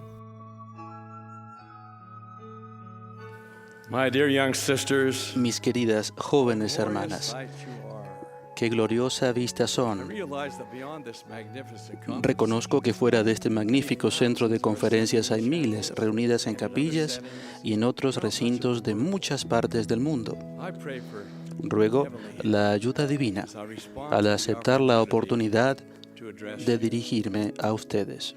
Mis queridas jóvenes hermanas, qué gloriosa vista son. Reconozco que fuera de este magnífico centro de conferencias hay miles reunidas en capillas y en otros recintos de muchas partes del mundo. Ruego la ayuda divina al aceptar la oportunidad de dirigirme a ustedes.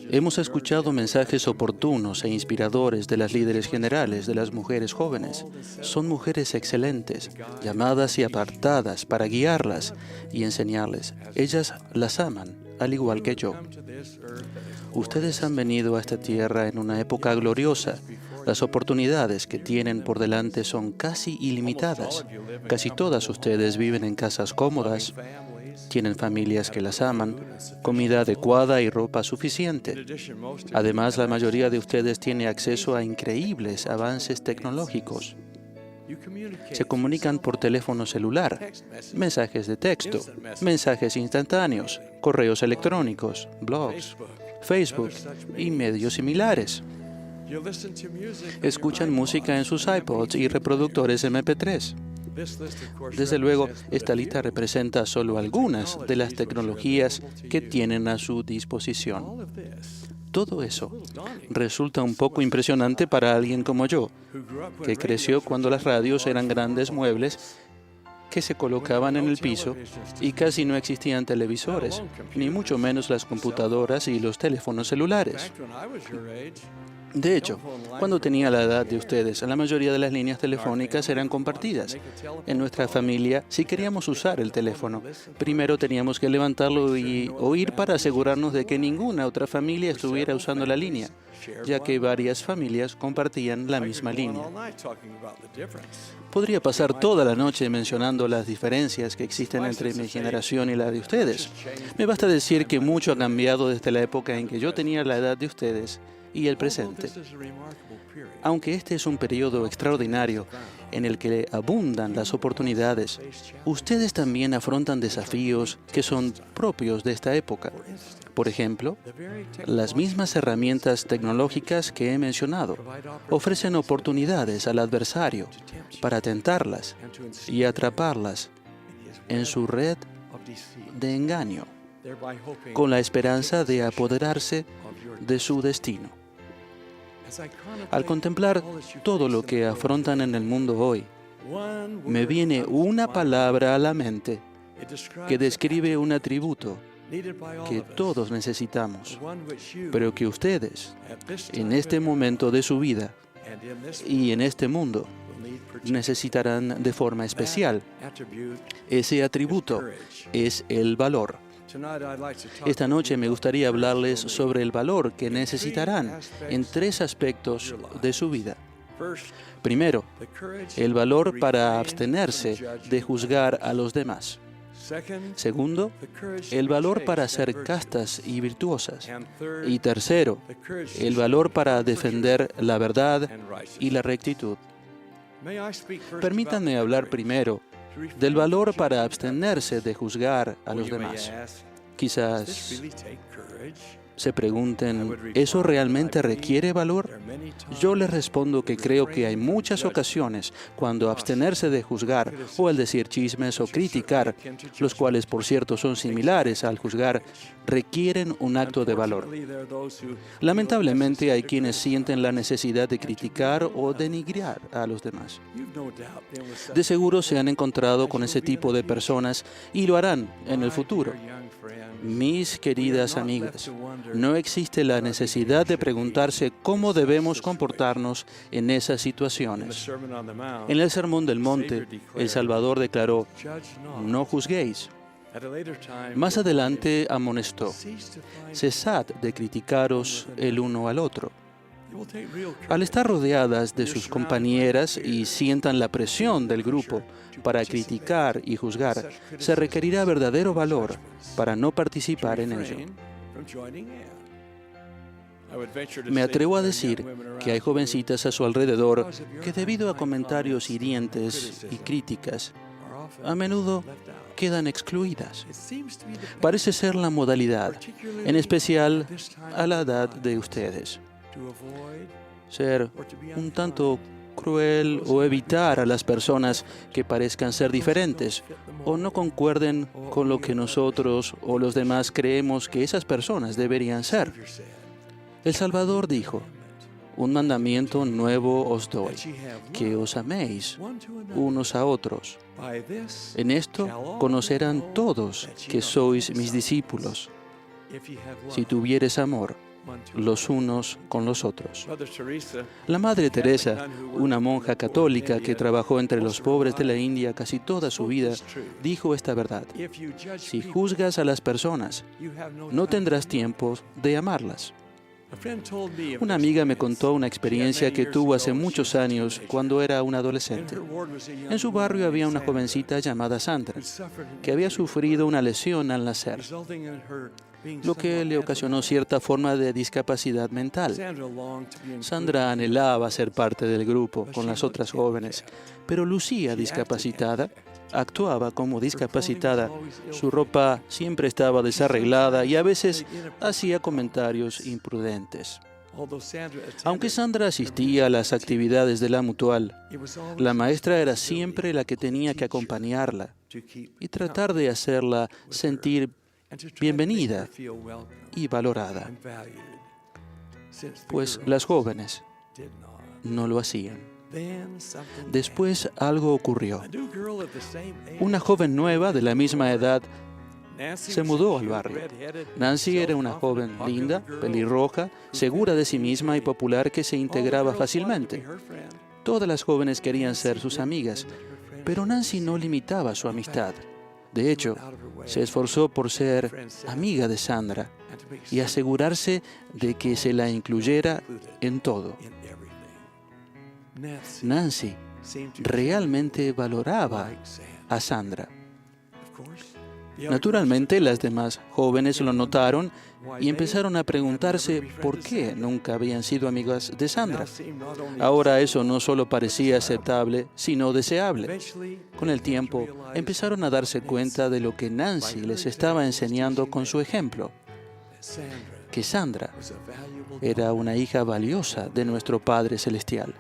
Hemos escuchado mensajes oportunos e inspiradores de las líderes generales de las mujeres jóvenes. Son mujeres excelentes, llamadas y apartadas para guiarlas y enseñarles. Ellas las aman, al igual que yo. Ustedes han venido a esta tierra en una época gloriosa. Las oportunidades que tienen por delante son casi ilimitadas. Casi todas ustedes viven en casas cómodas, tienen familias que las aman, comida adecuada y ropa suficiente. Además, la mayoría de ustedes tiene acceso a increíbles avances tecnológicos. Se comunican por teléfono celular, mensajes de texto, mensajes instantáneos, correos electrónicos, blogs, Facebook y medios similares. Escuchan música en sus iPods y reproductores MP3. Desde luego, esta lista representa solo algunas de las tecnologías que tienen a su disposición. Todo eso resulta un poco impresionante para alguien como yo, que creció cuando las radios eran grandes muebles que se colocaban en el piso y casi no existían televisores, ni mucho menos las computadoras y los teléfonos celulares. De hecho, cuando tenía la edad de ustedes, la mayoría de las líneas telefónicas eran compartidas. En nuestra familia, si queríamos usar el teléfono, primero teníamos que levantarlo y oír para asegurarnos de que ninguna otra familia estuviera usando la línea, ya que varias familias compartían la misma línea. Podría pasar toda la noche mencionando las diferencias que existen entre mi generación y la de ustedes. Me basta decir que mucho ha cambiado desde la época en que yo tenía la edad de ustedes y el presente. Aunque este es un periodo extraordinario en el que abundan las oportunidades, ustedes también afrontan desafíos que son propios de esta época. Por ejemplo, las mismas herramientas tecnológicas que he mencionado ofrecen oportunidades al adversario para tentarlas y atraparlas en su red de engaño, con la esperanza de apoderarse de su destino. Al contemplar todo lo que afrontan en el mundo hoy, me viene una palabra a la mente que describe un atributo que todos necesitamos, pero que ustedes, en este momento de su vida y en este mundo, necesitarán de forma especial. Ese atributo es el valor. Esta noche me gustaría hablarles sobre el valor que necesitarán en 3 aspectos de su vida. Primero, el valor para abstenerse de juzgar a los demás. Segundo, el valor para ser castas y virtuosas. Y tercero, el valor para defender la verdad y la rectitud. Permítanme hablar primero del valor para abstenerse de juzgar a los demás. Quizás se pregunten, ¿eso realmente requiere valor? Yo les respondo que creo que hay muchas ocasiones cuando abstenerse de juzgar o el decir chismes o criticar, los cuales por cierto son similares al juzgar, requieren un acto de valor. Lamentablemente hay quienes sienten la necesidad de criticar o denigrar a los demás. De seguro se han encontrado con ese tipo de personas y lo harán en el futuro. Mis queridas amigas, no existe la necesidad de preguntarse cómo debemos comportarnos en esas situaciones. En el Sermón del Monte, el Salvador declaró, no juzguéis. Más adelante amonestó, cesad de criticaros el uno al otro. Al estar rodeadas de sus compañeras y sientan la presión del grupo para criticar y juzgar, se requerirá verdadero valor para no participar en ello. Me atrevo a decir que hay jovencitas a su alrededor que debido a comentarios hirientes y críticas, a menudo quedan excluidas. Parece ser la modalidad, en especial a la edad de ustedes. Ser un tanto cruel o evitar a las personas que parezcan ser diferentes o no concuerden con lo que nosotros o los demás creemos que esas personas deberían ser. El Salvador dijo, un mandamiento nuevo os doy, que os améis unos a otros. En esto conocerán todos que sois mis discípulos, si tuviereis amor los unos con los otros. La Madre Teresa, una monja católica que trabajó entre los pobres de la India casi toda su vida, dijo esta verdad: si juzgas a las personas, no tendrás tiempo de amarlas. Una amiga me contó una experiencia que tuvo hace muchos años cuando era un adolescente. En su barrio había una jovencita llamada Sandra, que había sufrido una lesión al nacer. lo que le ocasionó cierta forma de discapacidad mental. Sandra anhelaba ser parte del grupo con las otras jóvenes, pero lucía discapacitada, actuaba como discapacitada, su ropa siempre estaba desarreglada y a veces hacía comentarios imprudentes. Aunque Sandra asistía a las actividades de la mutual, la maestra era siempre la que tenía que acompañarla y tratar de hacerla sentir bienvenida y valorada, pues las jóvenes no lo hacían. Después algo ocurrió. Una joven nueva de la misma edad se mudó al barrio. Nancy era una joven linda, pelirroja, segura de sí misma y popular que se integraba fácilmente. Todas las jóvenes querían ser sus amigas, pero Nancy no limitaba su amistad. De hecho, se esforzó por ser amiga de Sandra y asegurarse de que se la incluyera en todo. Nancy realmente valoraba a Sandra. Naturalmente, las demás jóvenes lo notaron y empezaron a preguntarse por qué nunca habían sido amigas de Sandra. Ahora eso no solo parecía aceptable, sino deseable. Con el tiempo, empezaron a darse cuenta de lo que Nancy les estaba enseñando con su ejemplo, que Sandra era una hija valiosa de nuestro Padre Celestial,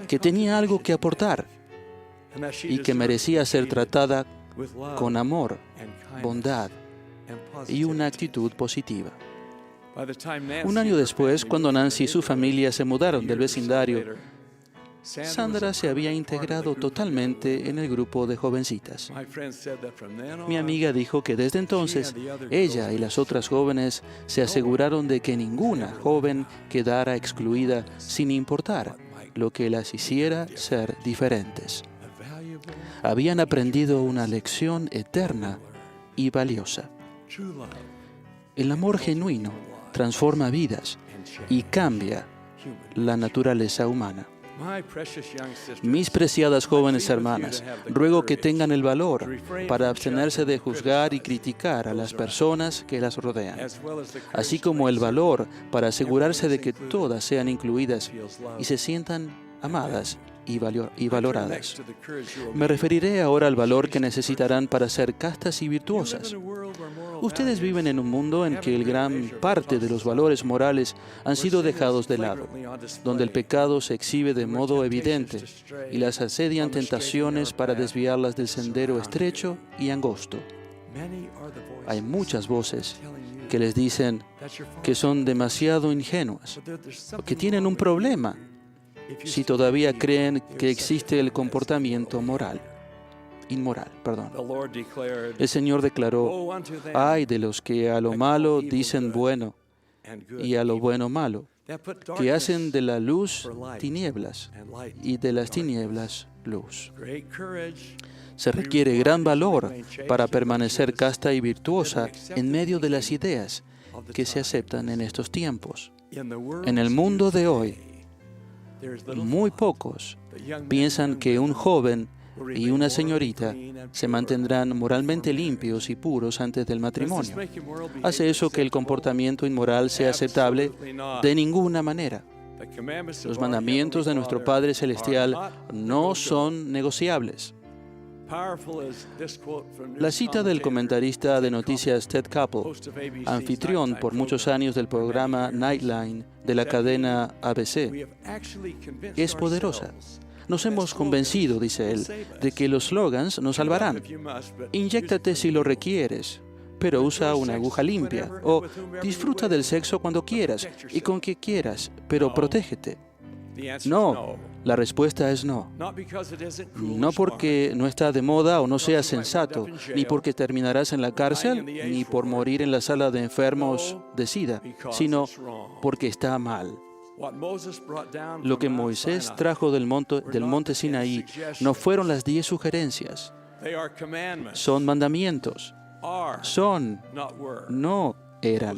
que tenía algo que aportar y que merecía ser tratada con amor, bondad y una actitud positiva. Un año después, cuando Nancy y su familia se mudaron del vecindario, Sandra se había integrado totalmente en el grupo de jovencitas. Mi amiga dijo que desde entonces ella y las otras jóvenes se aseguraron de que ninguna joven quedara excluida sin importar lo que las hiciera ser diferentes. Habían aprendido una lección eterna y valiosa. El amor genuino transforma vidas y cambia la naturaleza humana. Mis preciadas jóvenes hermanas, ruego que tengan el valor para abstenerse de juzgar y criticar a las personas que las rodean, así como el valor para asegurarse de que todas sean incluidas y se sientan amadas y valoradas. Me referiré ahora al valor que necesitarán para ser castas y virtuosas. Ustedes viven en un mundo en que gran parte de los valores morales han sido dejados de lado, donde el pecado se exhibe de modo evidente y las asedian tentaciones para desviarlas del sendero estrecho y angosto. Hay muchas voces que les dicen que son demasiado ingenuas o que tienen un problema si todavía creen que existe el comportamiento inmoral. El Señor declaró: ay de los que a lo malo dicen bueno y a lo bueno malo, que hacen de la luz tinieblas y de las tinieblas luz. Se requiere gran valor para permanecer casta y virtuosa en medio de las ideas que se aceptan en estos tiempos. En el mundo de hoy, muy pocos piensan que un joven y una señorita se mantendrán moralmente limpios y puros antes del matrimonio. ¿Hace eso que el comportamiento inmoral sea aceptable? De ninguna manera. Los mandamientos de nuestro Padre Celestial no son negociables. La cita del comentarista de noticias Ted Koppel, anfitrión por muchos años del programa Nightline de la cadena ABC, es poderosa. Nos hemos convencido, dice él, de que los slogans nos salvarán. Inyéctate si lo requieres, pero usa una aguja limpia. O disfruta del sexo cuando quieras y con quien quieras, pero protégete. No, la respuesta es no. No porque no está de moda o no sea sensato, ni porque terminarás en la cárcel, ni por morir en la sala de enfermos de SIDA, sino porque está mal. Lo que Moisés trajo del monte Sinaí no fueron las 10 sugerencias. Son mandamientos. Son, no eran.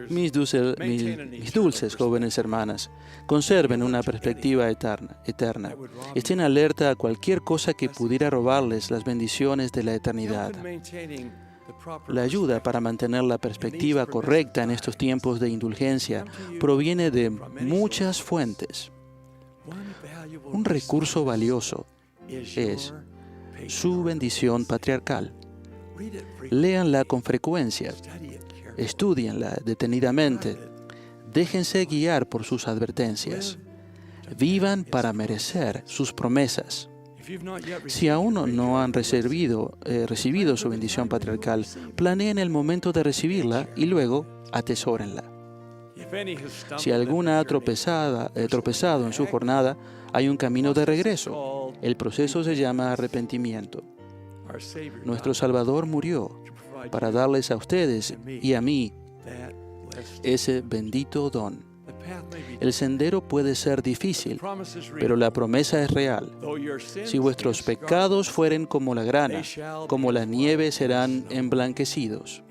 Mis dulces jóvenes hermanas, conserven una perspectiva eterna. Estén alerta a cualquier cosa que pudiera robarles las bendiciones de la eternidad. La ayuda para mantener la perspectiva correcta en estos tiempos de indulgencia proviene de muchas fuentes. Un recurso valioso es su bendición patriarcal. Léanla con frecuencia, estúdienla detenidamente, déjense guiar por sus advertencias, vivan para merecer sus promesas. Si aún no han recibido su bendición patriarcal, planeen el momento de recibirla y luego atesórenla. Si alguna ha tropezado en su jornada, hay un camino de regreso. El proceso se llama arrepentimiento. Nuestro Salvador murió para darles a ustedes y a mí ese bendito don. El sendero puede ser difícil, pero la promesa es real. Si vuestros pecados fueren como la grana, como la nieve serán emblanquecidos,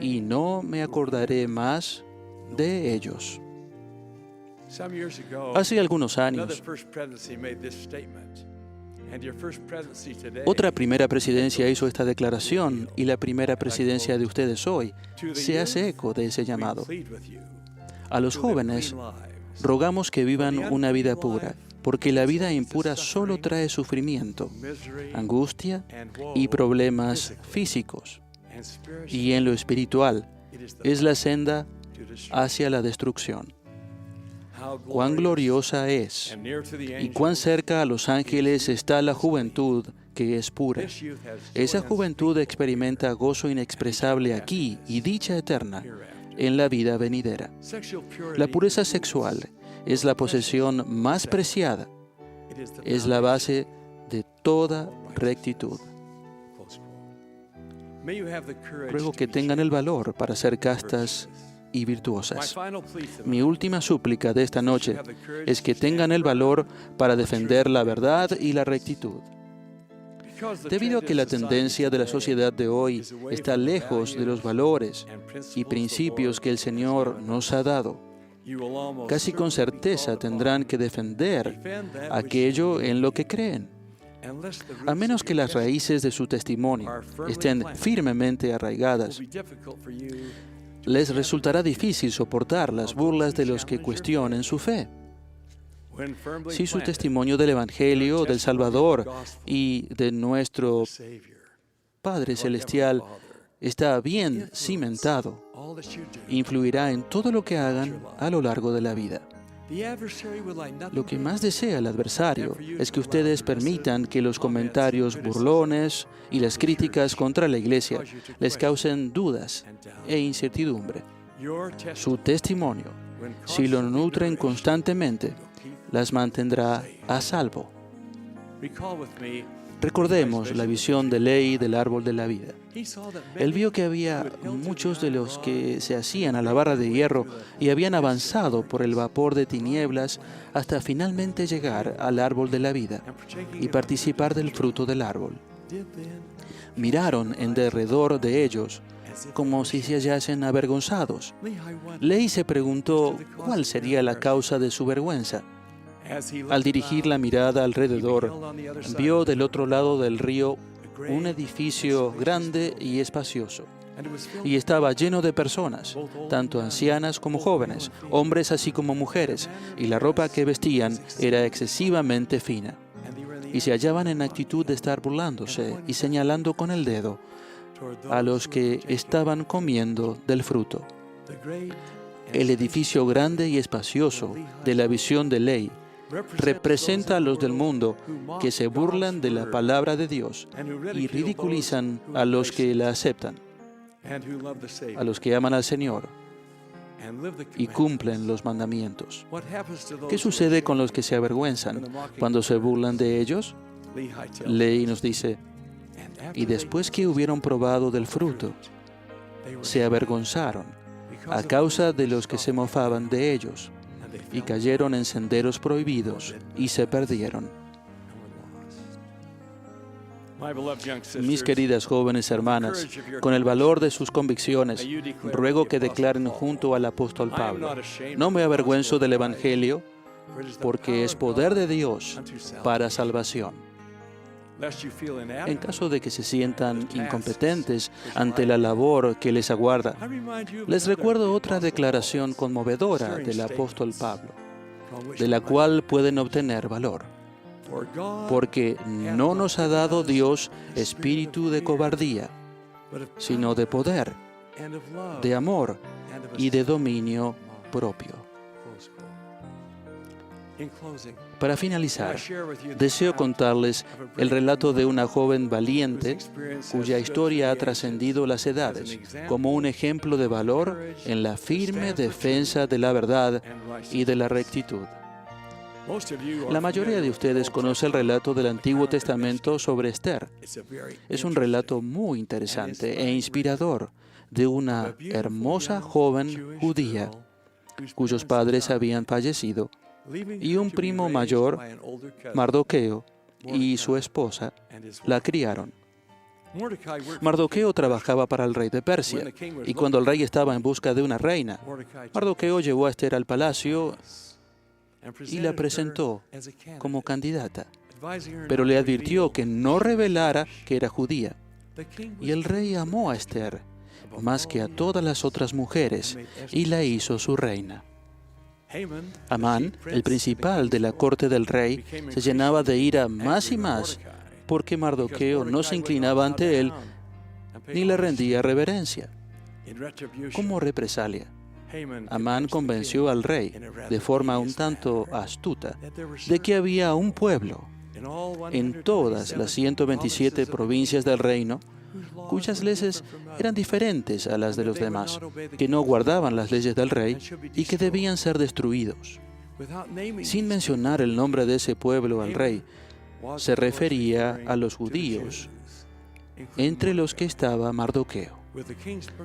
y no me acordaré más de ellos. Hace algunos años, otra primera presidencia hizo esta declaración y la primera presidencia de ustedes hoy se hace eco de ese llamado. A los jóvenes rogamos que vivan una vida pura, porque la vida impura solo trae sufrimiento, angustia y problemas físicos. Y en lo espiritual es la senda hacia la destrucción. Cuán gloriosa es y cuán cerca a los ángeles está la juventud que es pura. Esa juventud experimenta gozo inexpresable aquí y dicha eterna en la vida venidera. La pureza sexual es la posesión más preciada, es la base de toda rectitud. Ruego que tengan el valor para ser castas y virtuosas. Mi última súplica de esta noche es que tengan el valor para defender la verdad y la rectitud. Debido a que la tendencia de la sociedad de hoy está lejos de los valores y principios que el Señor nos ha dado, casi con certeza tendrán que defender aquello en lo que creen. A menos que las raíces de su testimonio estén firmemente arraigadas, les resultará difícil soportar las burlas de los que cuestionen su fe. Si su testimonio del Evangelio, del Salvador y de nuestro Padre Celestial está bien cimentado, influirá en todo lo que hagan a lo largo de la vida. Lo que más desea el adversario es que ustedes permitan que los comentarios burlones y las críticas contra la Iglesia les causen dudas e incertidumbre. Su testimonio, si lo nutren constantemente, las mantendrá a salvo. Recordemos la visión de Ley del árbol de la vida. Él vio que había muchos de los que se hacían a la barra de hierro y habían avanzado por el vapor de tinieblas hasta finalmente llegar al árbol de la vida y participar del fruto del árbol. Miraron en derredor de ellos como si se hallasen avergonzados. Ley se preguntó cuál sería la causa de su vergüenza. Al dirigir la mirada alrededor, vio del otro lado del río un edificio grande y espacioso, y estaba lleno de personas, tanto ancianas como jóvenes, hombres así como mujeres, y la ropa que vestían era excesivamente fina. Y se hallaban en actitud de estar burlándose y señalando con el dedo a los que estaban comiendo del fruto. El edificio grande y espacioso de la visión de Ley representa a los del mundo que se burlan de la palabra de Dios y ridiculizan a los que la aceptan, a los que aman al Señor y cumplen los mandamientos. ¿Qué sucede con los que se avergüenzan cuando se burlan de ellos? Ley nos dice, y después que hubieron probado del fruto, se avergonzaron a causa de los que se mofaban de ellos, y cayeron en senderos prohibidos y se perdieron. Mis queridas jóvenes hermanas, con el valor de sus convicciones, ruego que declaren junto al apóstol Pablo: no me avergüenzo del Evangelio, porque es poder de Dios para salvación. En caso de que se sientan incompetentes ante la labor que les aguarda, les recuerdo otra declaración conmovedora del apóstol Pablo, de la cual pueden obtener valor. Porque no nos ha dado Dios espíritu de cobardía, sino de poder, de amor y de dominio propio. Para finalizar, deseo contarles el relato de una joven valiente cuya historia ha trascendido las edades como un ejemplo de valor en la firme defensa de la verdad y de la rectitud. La mayoría de ustedes conoce el relato del Antiguo Testamento sobre Esther. Es un relato muy interesante e inspirador de una hermosa joven judía cuyos padres habían fallecido y un primo mayor, Mardoqueo, y su esposa la criaron. Mardoqueo trabajaba para el rey de Persia, y cuando el rey estaba en busca de una reina, Mardoqueo llevó a Esther al palacio y la presentó como candidata, pero le advirtió que no revelara que era judía. Y el rey amó a Esther más que a todas las otras mujeres y la hizo su reina. Amán, el principal de la corte del rey, se llenaba de ira más y más porque Mardoqueo no se inclinaba ante él ni le rendía reverencia. Como represalia, Amán convenció al rey, de forma un tanto astuta, de que había un pueblo en todas las 127 provincias del reino cuyas leyes eran diferentes a las de los demás, que no guardaban las leyes del rey y que debían ser destruidos. Sin mencionar el nombre de ese pueblo al rey, se refería a los judíos, entre los que estaba Mardoqueo.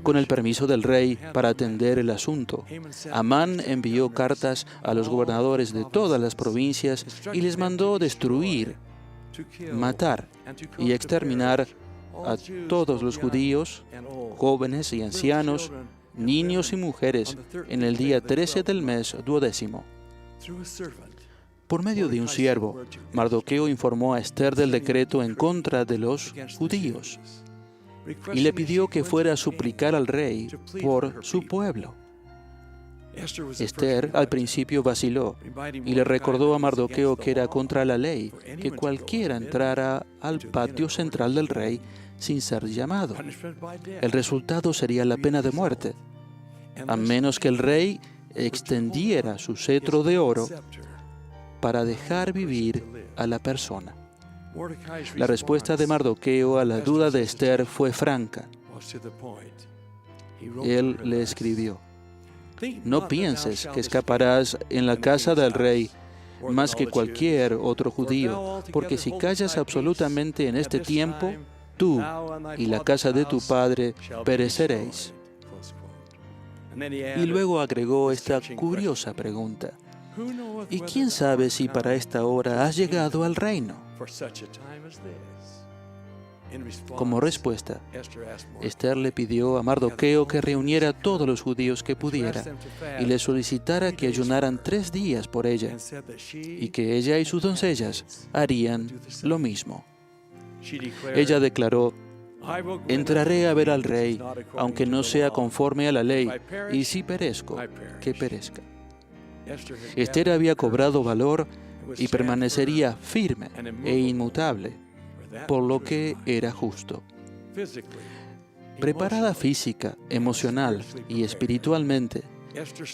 Con el permiso del rey para atender el asunto, Amán envió cartas a los gobernadores de todas las provincias y les mandó destruir, matar y exterminar a todos los judíos, jóvenes y ancianos, niños y mujeres, en el día 13 del mes 12º. Por medio de un siervo, Mardoqueo informó a Esther del decreto en contra de los judíos y le pidió que fuera a suplicar al rey por su pueblo. Esther al principio vaciló y le recordó a Mardoqueo que era contra la ley que cualquiera entrara al patio central del rey sin ser llamado. El resultado sería la pena de muerte, a menos que el rey extendiera su cetro de oro para dejar vivir a la persona. La respuesta de Mardoqueo a la duda de Esther fue franca. Él le escribió: no pienses que escaparás en la casa del rey más que cualquier otro judío, porque si callas absolutamente en este tiempo, tú y la casa de tu padre pereceréis. Y luego agregó esta curiosa pregunta: ¿y quién sabe si para esta hora has llegado al reino? Como respuesta, Esther le pidió a Mardoqueo que reuniera a todos los judíos que pudiera y le solicitara que ayunaran 3 días por ella y que ella y sus doncellas harían lo mismo. Ella declaró: entraré a ver al rey, aunque no sea conforme a la ley, y si perezco, que perezca. Esther había cobrado valor y permanecería firme e inmutable, por lo que era justo. Preparada física, emocional y espiritualmente,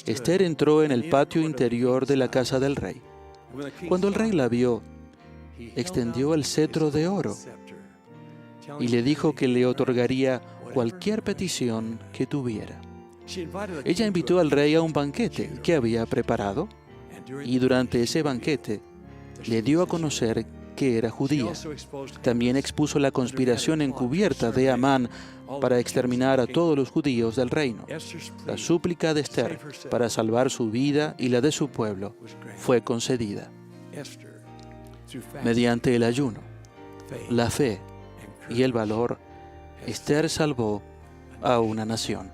Esther entró en el patio interior de la casa del rey. Cuando el rey la vio, extendió el cetro de oro y le dijo que le otorgaría cualquier petición que tuviera. Ella invitó al rey a un banquete que había preparado y durante ese banquete le dio a conocer que era judía. También expuso la conspiración encubierta de Amán para exterminar a todos los judíos del reino. La súplica de Esther para salvar su vida y la de su pueblo fue concedida. Mediante el ayuno, la fe y el valor, Esther salvó a una nación.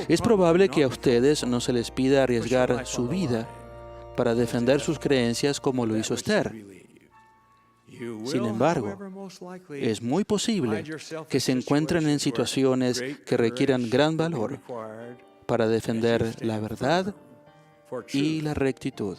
Es probable que a ustedes no se les pida arriesgar su vida para defender sus creencias como lo hizo Esther. Sin embargo, es muy posible que se encuentren en situaciones que requieran gran valor para defender la verdad y la rectitud.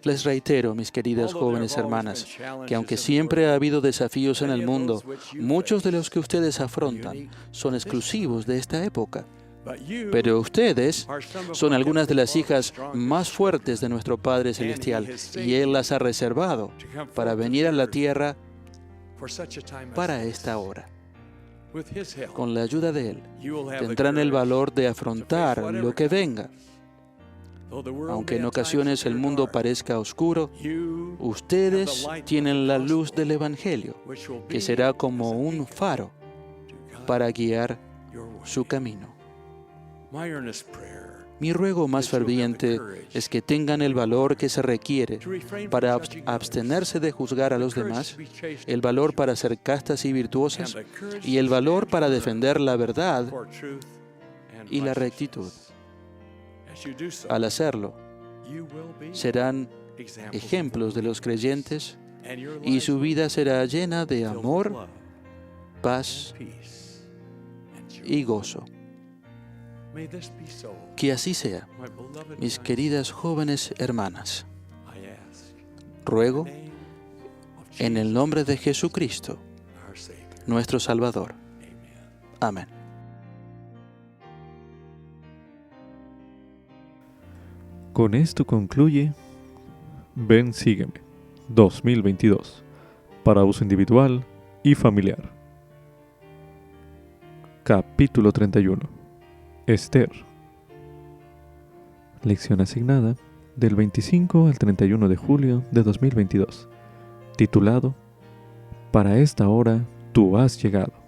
Les reitero, mis queridas jóvenes hermanas, que aunque siempre ha habido desafíos en el mundo, muchos de los que ustedes afrontan son exclusivos de esta época. Pero ustedes son algunas de las hijas más fuertes de nuestro Padre Celestial, y Él las ha reservado para venir a la tierra para esta hora. Con la ayuda de Él, tendrán el valor de afrontar lo que venga. Aunque en ocasiones el mundo parezca oscuro, ustedes tienen la luz del Evangelio, que será como un faro para guiar su camino. Mi ruego más ferviente es que tengan el valor que se requiere para abstenerse de juzgar a los demás, el valor para ser castas y virtuosas, y el valor para defender la verdad y la rectitud. Al hacerlo, serán ejemplos de los creyentes y su vida será llena de amor, paz y gozo. Que así sea, mis queridas jóvenes hermanas. Ruego en el nombre de Jesucristo, nuestro Salvador. Amén. Con esto concluye Ven Sígueme 2022 para uso individual y familiar. Capítulo 31. Esther. Lección asignada del 25 al 31 de julio de 2022. Titulado Para esta hora tú has llegado.